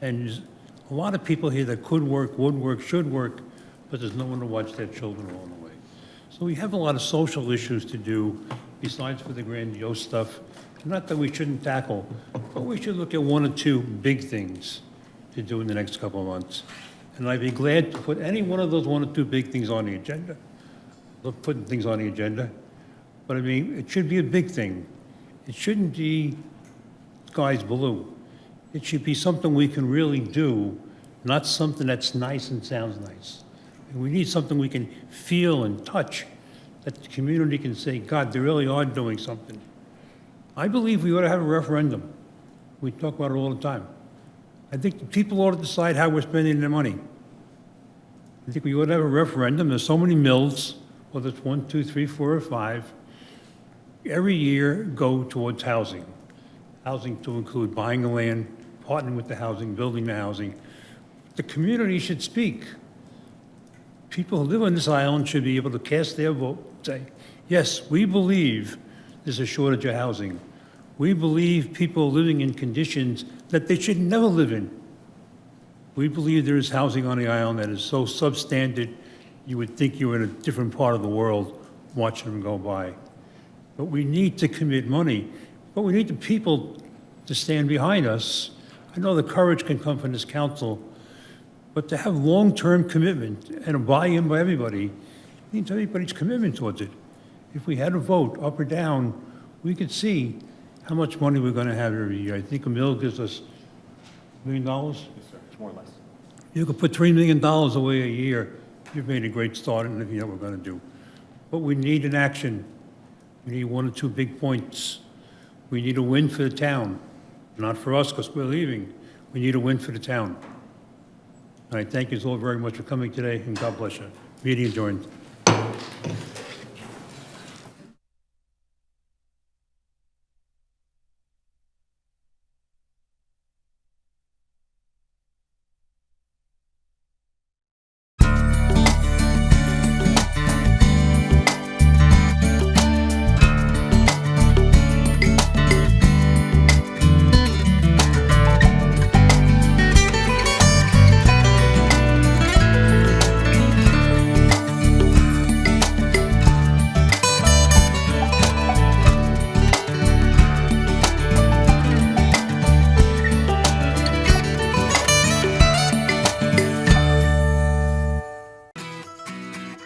And there's a lot of people here that could work, would work, should work, but there's no one to watch their children along the way. So we have a lot of social issues to do, besides for the grandiose stuff. Not that we shouldn't tackle, but we should look at 1 or 2 big things to do in the next couple of months. And I'd be glad to put any one of those 1 or 2 big things on the agenda. Look, putting things on the agenda. But I mean, it should be a big thing. It shouldn't be sky's blue. It should be something we can really do, not something that's nice and sounds nice. And we need something we can feel and touch, that the community can say, God, they really are doing something. I believe we ought to have a referendum. We talk about it all the time. I think the people ought to decide how we're spending their money. I think we ought to have a referendum. There's so many mills, whether it's 1, 2, 3, 4, or 5, every year go towards housing. Housing to include buying the land, partnering with the housing, building the housing. the community should speak. People who live on this island should be able to cast their vote, say, yes, we believe there's a shortage of housing. We believe people living in conditions that they should never live in. We believe there is housing on the island that is so substandard, you would think you were in a different part of the world watching them go by. But we need to commit money, but we need the people to stand behind us. I know the courage can come from this council, but to have long-term commitment and a buy-in by everybody needs everybody's commitment towards it. If we had a vote up or down, we could see how much money we're going to have every year. I think a mill gives us $1 million. Yes, sir. It's more or less. You could put $3 million away a year. You've made a great start in everything that we're going to do. But we need an action. We need 1 or 2 big points. We need a win for the town. Not for us, because we're leaving. We need a win for the town. And I thank you all very much for coming today, and God bless you. Meeting adjourned.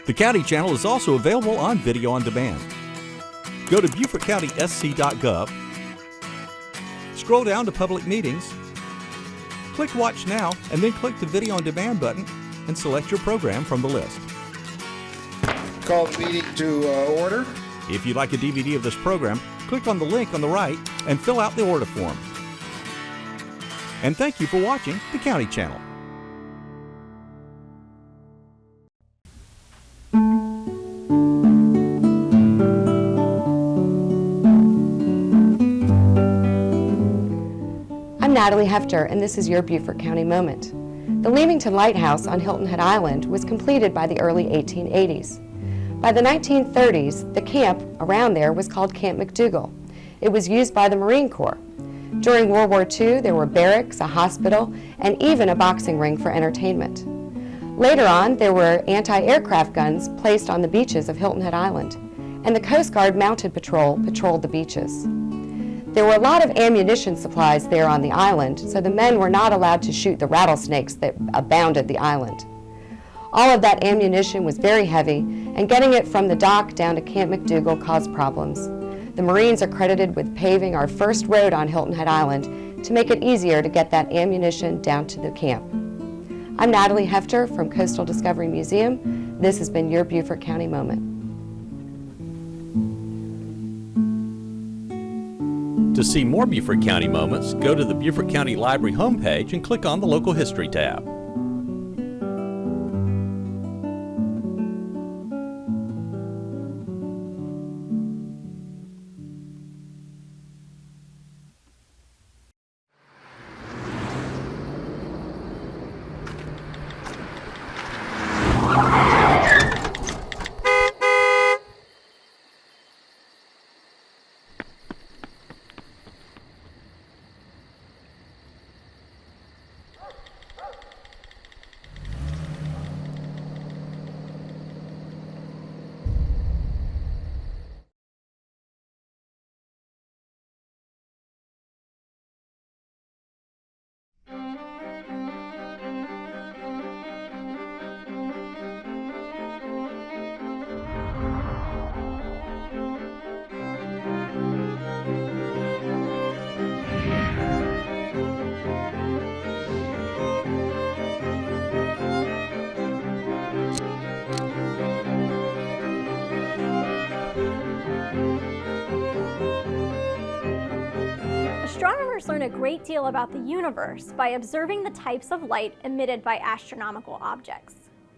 The County Channel is also available on video on demand. Go to BeaufortCountySC.gov, scroll down to Public Meetings, click Watch Now, and then click the Video on Demand button and select your program from the list. Call the meeting to order. If you'd like a DVD of this program, click on the link on the right and fill out the order form. And thank you for watching the County Channel. I'm Natalie Hefter, and this is your Beaufort County Moment. The Leamington Lighthouse on Hilton Head Island was completed by the early 1880s. By the 1930s, the camp around there was called Camp McDougal. It was used by the Marine Corps. During World War II, there were barracks, a hospital, and even a boxing ring for entertainment. Later on, there were anti-aircraft guns placed on the beaches of Hilton Head Island, and the Coast Guard Mounted Patrol patrolled the beaches. There were a lot of ammunition supplies there on the island, so the men were not allowed to shoot the rattlesnakes that abounded the island. All of that ammunition was very heavy, and getting it from the dock down to Camp McDougal caused problems. The Marines are credited with paving our first road on Hilton Head Island to make it easier to get that ammunition down to the camp. I'm Natalie Hefter from Coastal Discovery Museum. This has been your Beaufort County Moment. To see more Beaufort County moments, go to the Beaufort County Library homepage and click on the Local History tab. Astronomers learn a great deal about the universe by observing the types of light emitted by astronomical objects.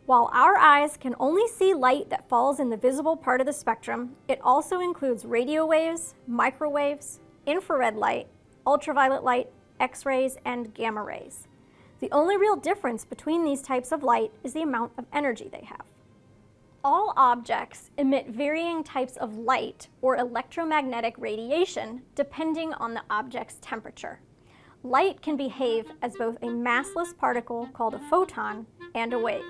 While our eyes can only see light that falls in the visible part of the spectrum, it also includes radio waves, microwaves, infrared light, ultraviolet light, X-rays, and gamma rays. The only real difference between these types of light is the amount of energy they have. All objects emit varying types of light or electromagnetic radiation depending on the object's temperature. Light can behave as both a massless particle called a photon and a wave.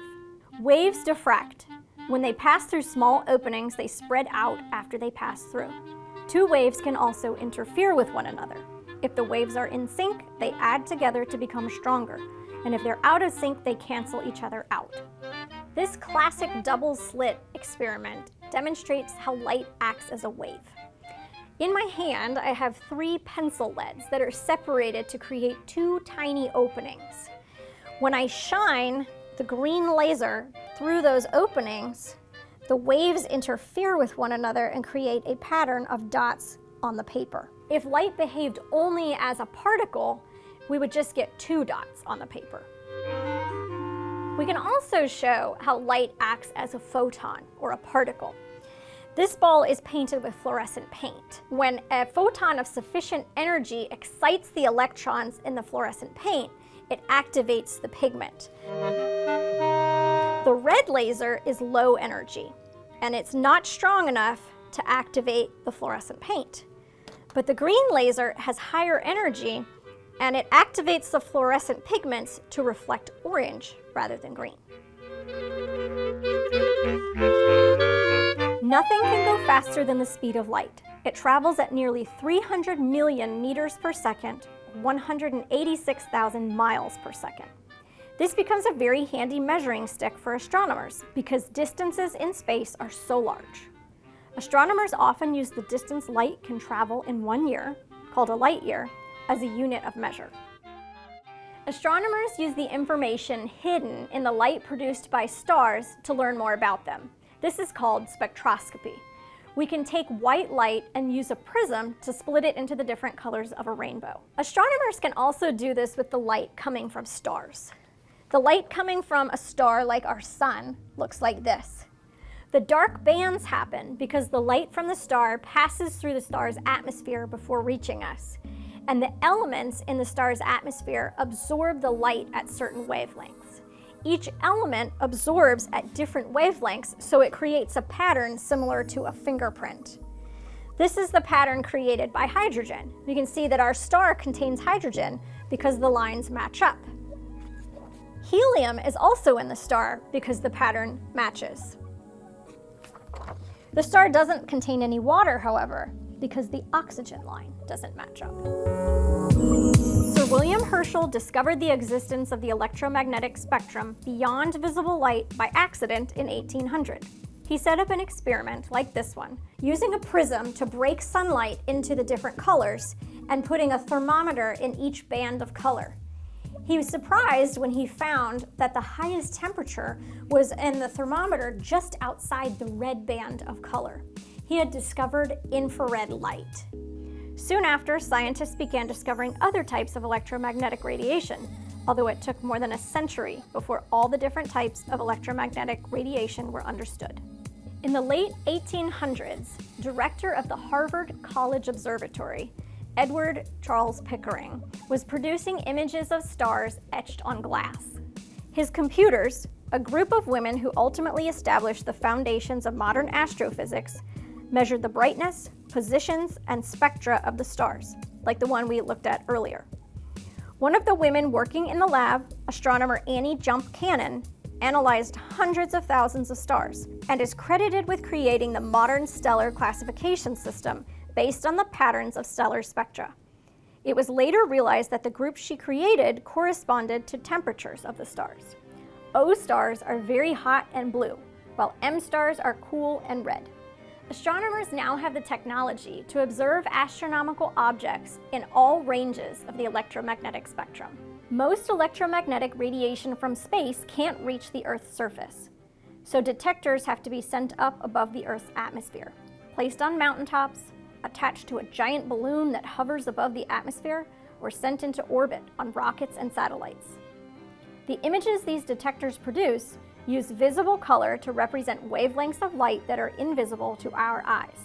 Waves diffract. When they pass through small openings, they spread out after they pass through. Two waves can also interfere with one another. If the waves are in sync, they add together to become stronger, and if they're out of sync, they cancel each other out. This classic double slit experiment demonstrates how light acts as a wave. In my hand, I have 3 pencil leads that are separated to create 2 tiny openings. When I shine the green laser through those openings, the waves interfere with one another and create a pattern of dots on the paper. If light behaved only as a particle, we would just get 2 dots on the paper. We can also show how light acts as a photon, or a particle. This ball is painted with fluorescent paint. When a photon of sufficient energy excites the electrons in the fluorescent paint, it activates the pigment. The red laser is low energy, and it's not strong enough to activate the fluorescent paint. But the green laser has higher energy, and it activates the fluorescent pigments to reflect orange rather than green. Nothing can go faster than the speed of light. It travels at nearly 300 million meters per second, 186,000 miles per second. This becomes a very handy measuring stick for astronomers because distances in space are so large. Astronomers often use the distance light can travel in 1 year, called a light year, as a unit of measure. Astronomers use the information hidden in the light produced by stars to learn more about them. This is called spectroscopy. We can take white light and use a prism to split it into the different colors of a rainbow. Astronomers can also do this with the light coming from stars. The light coming from a star like our sun looks like this. The dark bands happen because the light from the star passes through the star's atmosphere before reaching us. And the elements in the star's atmosphere absorb the light at certain wavelengths. Each element absorbs at different wavelengths, so it creates a pattern similar to a fingerprint. This is the pattern created by hydrogen. You can see that our star contains hydrogen because the lines match up. Helium is also in the star because the pattern matches. The star doesn't contain any water, however, because the oxygen line doesn't match up. Sir William Herschel discovered the existence of the electromagnetic spectrum beyond visible light by accident in 1800. He set up an experiment like this one, using a prism to break sunlight into the different colors and putting a thermometer in each band of color. He was surprised when he found that the highest temperature was in the thermometer just outside the red band of color. He had discovered infrared light. Soon after, scientists began discovering other types of electromagnetic radiation, although it took more than a century before all the different types of electromagnetic radiation were understood. In the late 1800s, director of the Harvard College Observatory, Edward Charles Pickering, was producing images of stars etched on glass. His computers, a group of women who ultimately established the foundations of modern astrophysics, measured the brightness, positions, and spectra of the stars, like the one we looked at earlier. One of the women working in the lab, astronomer Annie Jump Cannon, analyzed hundreds of thousands of stars and is credited with creating the modern stellar classification system based on the patterns of stellar spectra. It was later realized that the group she created corresponded to temperatures of the stars. O stars are very hot and blue, while M stars are cool and red. Astronomers now have the technology to observe astronomical objects in all ranges of the electromagnetic spectrum. Most electromagnetic radiation from space can't reach the Earth's surface, so detectors have to be sent up above the Earth's atmosphere, placed on mountaintops, attached to a giant balloon that hovers above the atmosphere, or sent into orbit on rockets and satellites. The images these detectors produce use visible color to represent wavelengths of light that are invisible to our eyes.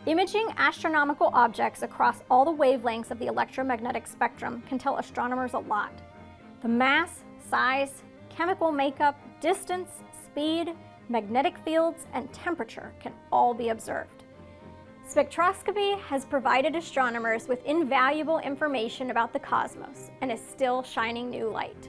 Imaging astronomical objects across all the wavelengths of the electromagnetic spectrum can tell astronomers a lot. The mass, size, chemical makeup, distance, speed, magnetic fields, and temperature can all be observed. Spectroscopy has provided astronomers with invaluable information about the cosmos and is still shining new light.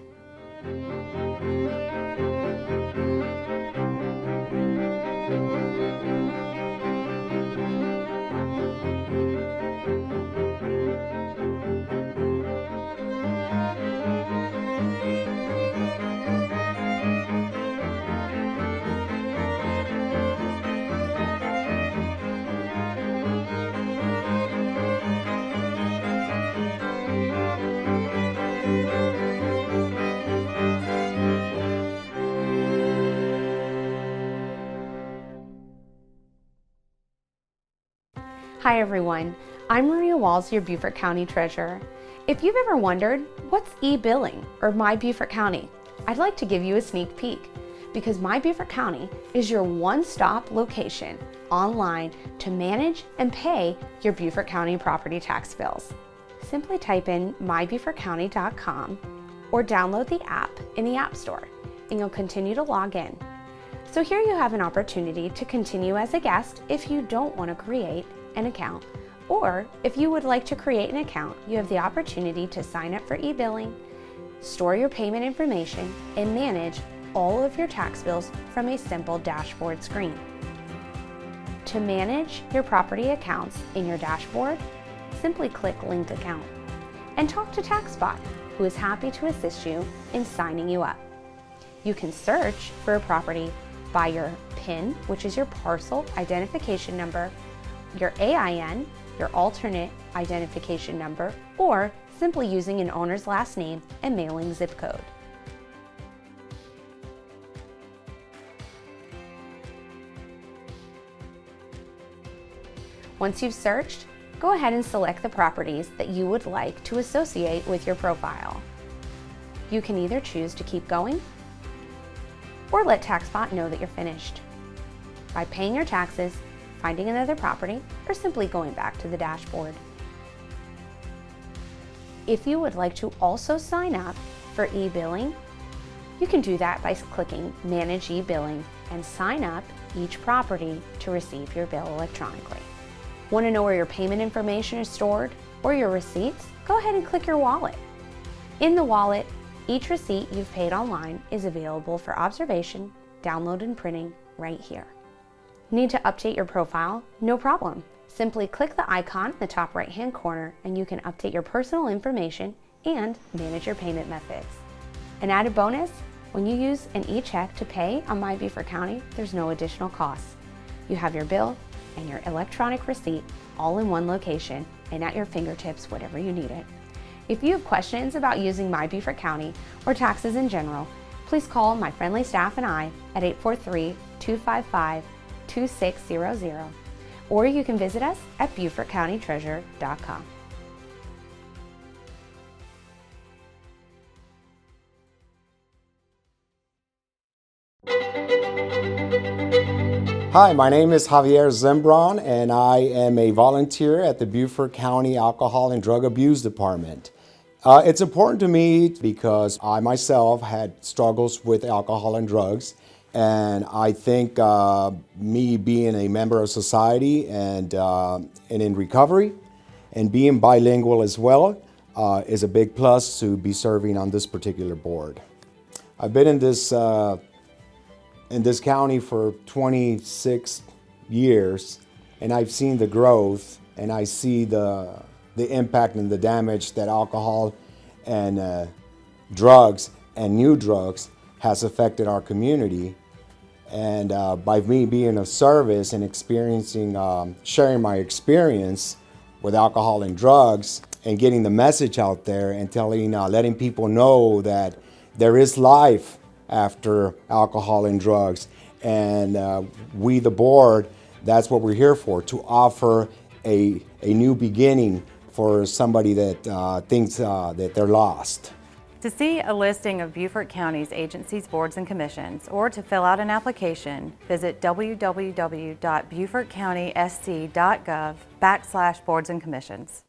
Hi everyone, I'm Maria Walls, your Beaufort County Treasurer. If you've ever wondered, what's e-billing or My Beaufort County? I'd like to give you a sneak peek because My Beaufort County is your one-stop location online to manage and pay your Beaufort County property tax bills. Simply type in mybeaufortcounty.com or download the app in the App Store and you'll continue to log in. So here you have an opportunity to continue as a guest if you don't want to create an account, or if you would like to create an account, you have the opportunity to sign up for e-billing, store your payment information, and manage all of your tax bills from a simple dashboard screen. To manage your property accounts in your dashboard, simply click Linked Account and talk to TaxBot, who is happy to assist you in signing you up. You can search for a property by your PIN, which is your parcel identification number, your AIN, your alternate identification number, or simply using an owner's last name and mailing zip code. Once you've searched, go ahead and select the properties that you would like to associate with your profile. You can either choose to keep going or let TaxBot know that you're finished by paying your taxes, finding another property, or simply going back to the dashboard. If you would like to also sign up for e-billing, you can do that by clicking Manage e-billing and sign up each property to receive your bill electronically. Want to know where your payment information is stored or your receipts? Go ahead and click your wallet. In the wallet, each receipt you've paid online is available for observation, download, and printing right here. Need to update your profile? No problem. Simply click the icon in the top right-hand corner and you can update your personal information and manage your payment methods. An added bonus, when you use an e-check to pay on My Beaufort County, there's no additional costs. You have your bill and your electronic receipt all in one location and at your fingertips whenever you need it. If you have questions about using My Beaufort County or taxes in general, please call my friendly staff and I at 843-255-2600, or you can visit us at BeaufortCountyTreasurer.com. Hi, my name is Javier Zembron, and I am a volunteer at the Beaufort County Alcohol and Drug Abuse Department. It's important to me because I myself had struggles with alcohol and drugs, and I think me being a member of society and in recovery and being bilingual as well is a big plus to be serving on this particular board. I've been in this county for 26 years, and I've seen the growth, and I see the impact and the damage that alcohol and drugs and new drugs has affected our community. And by me being of service and experiencing, sharing my experience with alcohol and drugs and getting the message out there and letting people know that there is life after alcohol and drugs. And we, the board, that's what we're here for, to offer a new beginning for somebody that thinks that they're lost. To see a listing of Beaufort County's agencies, boards, and commissions, or to fill out an application, visit www.beaufortcountysc.gov/boards and commissions.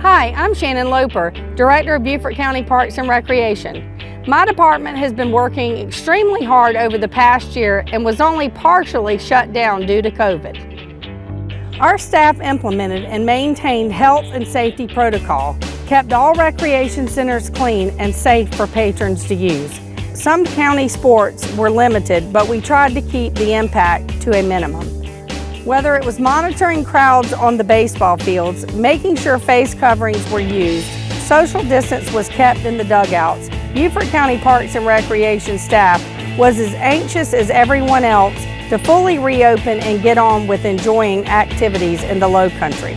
Hi, I'm Shannon Loper, Director of Beaufort County Parks and Recreation. My department has been working extremely hard over the past year and was only partially shut down due to COVID. Our staff implemented and maintained health and safety protocol, kept all recreation centers clean and safe for patrons to use. Some county sports were limited, but we tried to keep the impact to a minimum. Whether it was monitoring crowds on the baseball fields, making sure face coverings were used, social distance was kept in the dugouts, Beaufort County Parks and Recreation staff was as anxious as everyone else to fully reopen and get on with enjoying activities in the Low Country.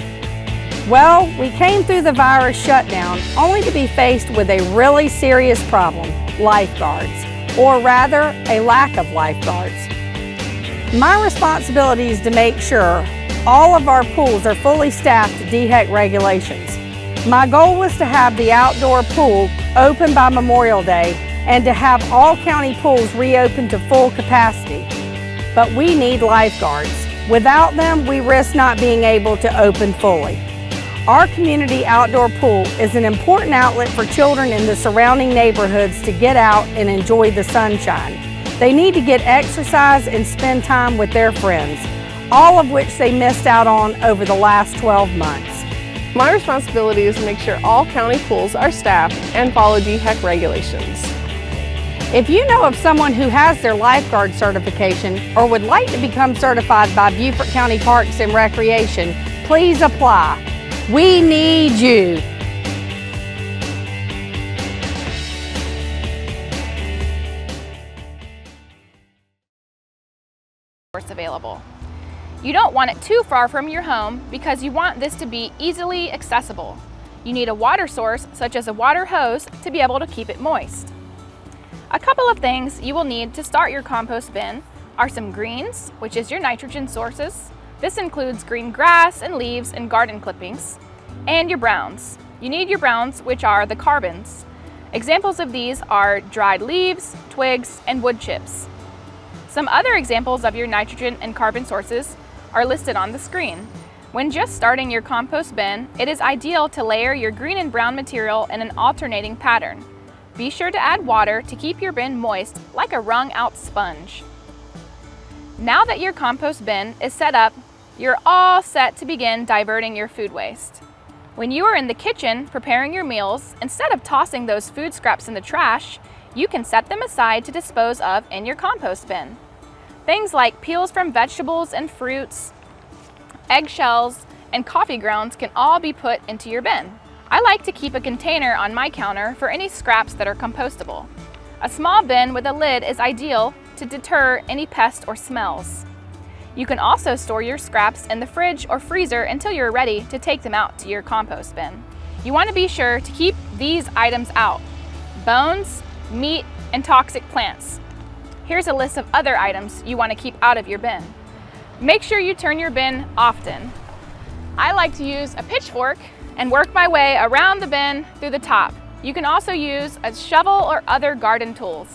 Well, we came through the virus shutdown only to be faced with a really serious problem, lifeguards, or rather, a lack of lifeguards. My responsibility is to make sure all of our pools are fully staffed to DHEC regulations. My goal was to have the outdoor pool open by Memorial Day and to have all county pools reopened to full capacity. But we need lifeguards. Without them, we risk not being able to open fully. Our community outdoor pool is an important outlet for children in the surrounding neighborhoods to get out and enjoy the sunshine. They need to get exercise and spend time with their friends, all of which they missed out on over the last 12 months. My responsibility is to make sure all county pools are staffed and follow DHEC regulations. If you know of someone who has their lifeguard certification or would like to become certified by Beaufort County Parks and Recreation, please apply. We need you. Available. You don't want it too far from your home because you want this to be easily accessible. You need a water source, such as a water hose, to be able to keep it moist. A couple of things you will need to start your compost bin are some greens, which is your nitrogen sources. This includes green grass and leaves and garden clippings, and your browns. You need your browns, which are the carbons. Examples of these are dried leaves, twigs, and wood chips. Some other examples of your nitrogen and carbon sources are listed on the screen. When just starting your compost bin, it is ideal to layer your green and brown material in an alternating pattern. Be sure to add water to keep your bin moist like a wrung-out sponge. Now that your compost bin is set up, you're all set to begin diverting your food waste. When you are in the kitchen preparing your meals, instead of tossing those food scraps in the trash, you can set them aside to dispose of in your compost bin. Things like peels from vegetables and fruits, eggshells, and coffee grounds can all be put into your bin. I like to keep a container on my counter for any scraps that are compostable. A small bin with a lid is ideal to deter any pests or smells. You can also store your scraps in the fridge or freezer until you're ready to take them out to your compost bin. You want to be sure to keep these items out: bones, meat, and toxic plants. Here's a list of other items you want to keep out of your bin. Make sure you turn your bin often. I like to use a pitchfork and work my way around the bin through the top. You can also use a shovel or other garden tools.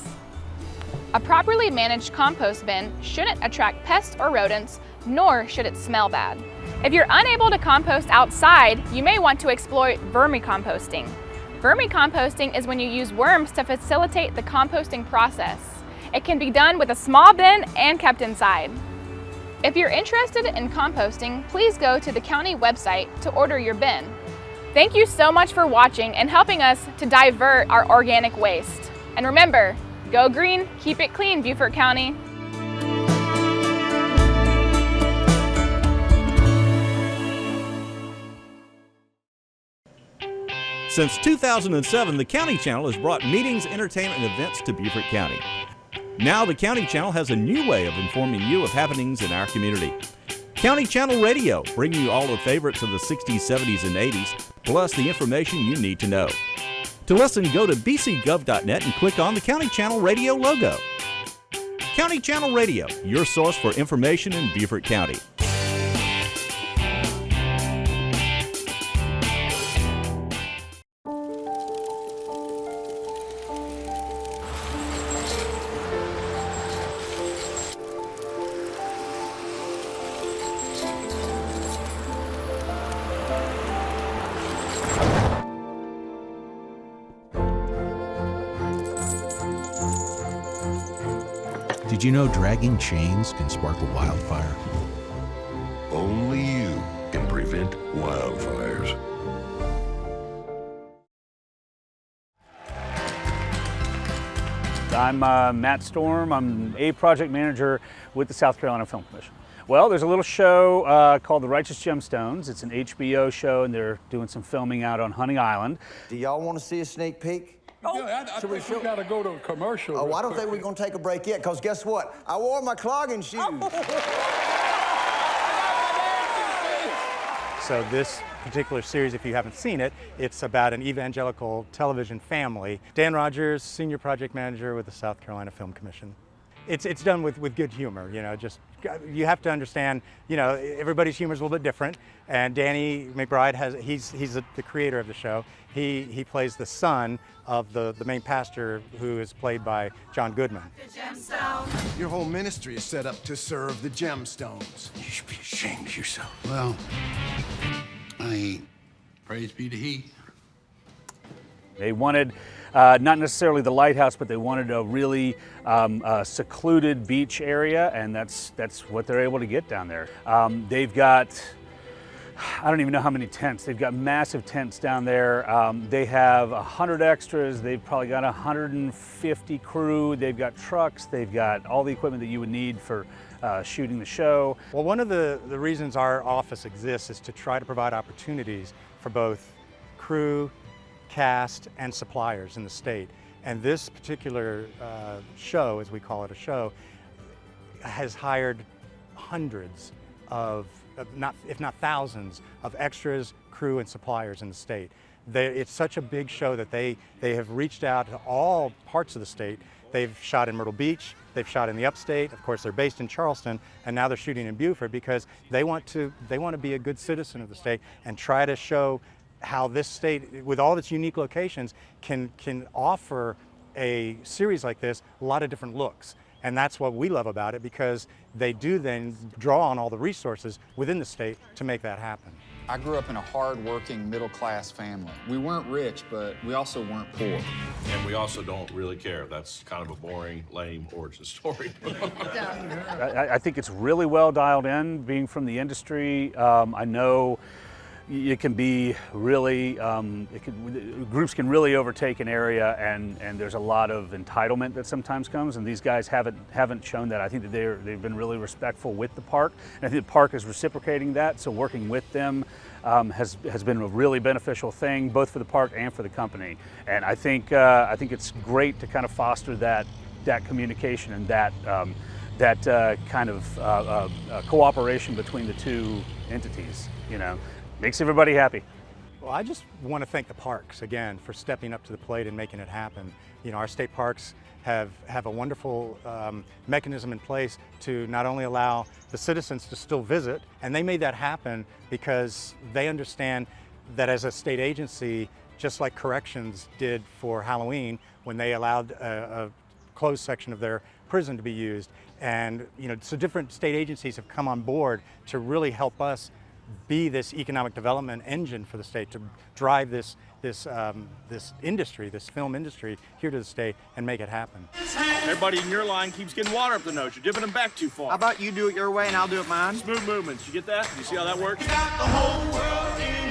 A properly managed compost bin shouldn't attract pests or rodents, nor should it smell bad. If you're unable to compost outside, you may want to explore vermicomposting. Vermicomposting is when you use worms to facilitate the composting process. It can be done with a small bin and kept inside. If you're interested in composting, please go to the county website to order your bin. Thank you so much for watching and helping us to divert our organic waste. And remember, go green, keep it clean, Beaufort County. Since 2007, the County Channel has brought meetings, entertainment, and events to Beaufort County. Now the County Channel has a new way of informing you of happenings in our community. County Channel Radio, bringing you all the favorites of the 60s, 70s, and 80s, plus the information you need to know. To listen, go to bcgov.net and click on the County Channel Radio logo. County Channel Radio, your source for information in Beaufort County. Did you know dragging chains can spark a wildfire? Only you can prevent wildfires. I'm Matt Storm. I'm a project manager with the South Carolina Film Commission. Well, there's a little show called The Righteous Gemstones. It's an HBO show, and they're doing some filming out on Honey Island. Do y'all want to see a sneak peek? I think we got to go to a commercial. Oh, I don't think we're going to take a break yet, because guess what? I wore my clogging shoes. So this particular series, if you haven't seen it, it's about an evangelical television family. Dan Rogers, Senior Project Manager with the South Carolina Film Commission. It's done with good humor, you know, just, you have to understand, you know, everybody's humor is a little bit different, and Danny McBride he's the creator of the show. He plays the son of the main pastor, who is played by John Goodman. Your whole ministry is set up to serve the gemstones. You should be ashamed of yourself. Well, I ain't. Praise be to He. They wanted not necessarily the lighthouse, but they wanted a really secluded beach area, and that's what they're able to get down there. They've got, I don't even know how many tents. They've got massive tents down there. They have 100 extras. They've probably got 150 crew. They've got trucks. They've got all the equipment that you would need for shooting the show. Well, one of the reasons our office exists is to try to provide opportunities for both crew, cast, and suppliers in the state. And this particular show, as we call it a show, has hired hundreds of, if not thousands, of extras, crew, and suppliers in the state. It's such a big show that they have reached out to all parts of the state. They've shot in Myrtle Beach, they've shot in the upstate, of course they're based in Charleston, and now they're shooting in Beaufort because they want to be a good citizen of the state and try to show how this state, with all its unique locations, can offer a series like this a lot of different looks. And that's what we love about it, because they do then draw on all the resources within the state to make that happen. I grew up in a hard-working, middle-class family. We weren't rich, but we also weren't poor. And we also don't really care. That's kind of a boring, lame origin story. I think it's really well dialed in, being from the industry. I know it can be really, groups can really overtake an area, and there's a lot of entitlement that sometimes comes, and these guys haven't shown that. I think that they've been really respectful with the park, and I think the park is reciprocating that, so working with them has been a really beneficial thing, both for the park and for the company. And I think it's great to kind of foster that communication and that kind of cooperation between the two entities, you know. Makes everybody happy. Well, I just want to thank the parks again for stepping up to the plate and making it happen. You know, our state parks have a wonderful mechanism in place to not only allow the citizens to still visit, and they made that happen because they understand that as a state agency, just like corrections did for Halloween when they allowed a closed section of their prison to be used. And, you know, so different state agencies have come on board to really help us be this economic development engine for the state, to drive this industry, this film industry here to the state and make it happen. Everybody in your line keeps getting water up the nose. You're dipping them back too far. How about you do it your way and I'll do it mine? Smooth movements. You get that? You see how that works? Got the whole world in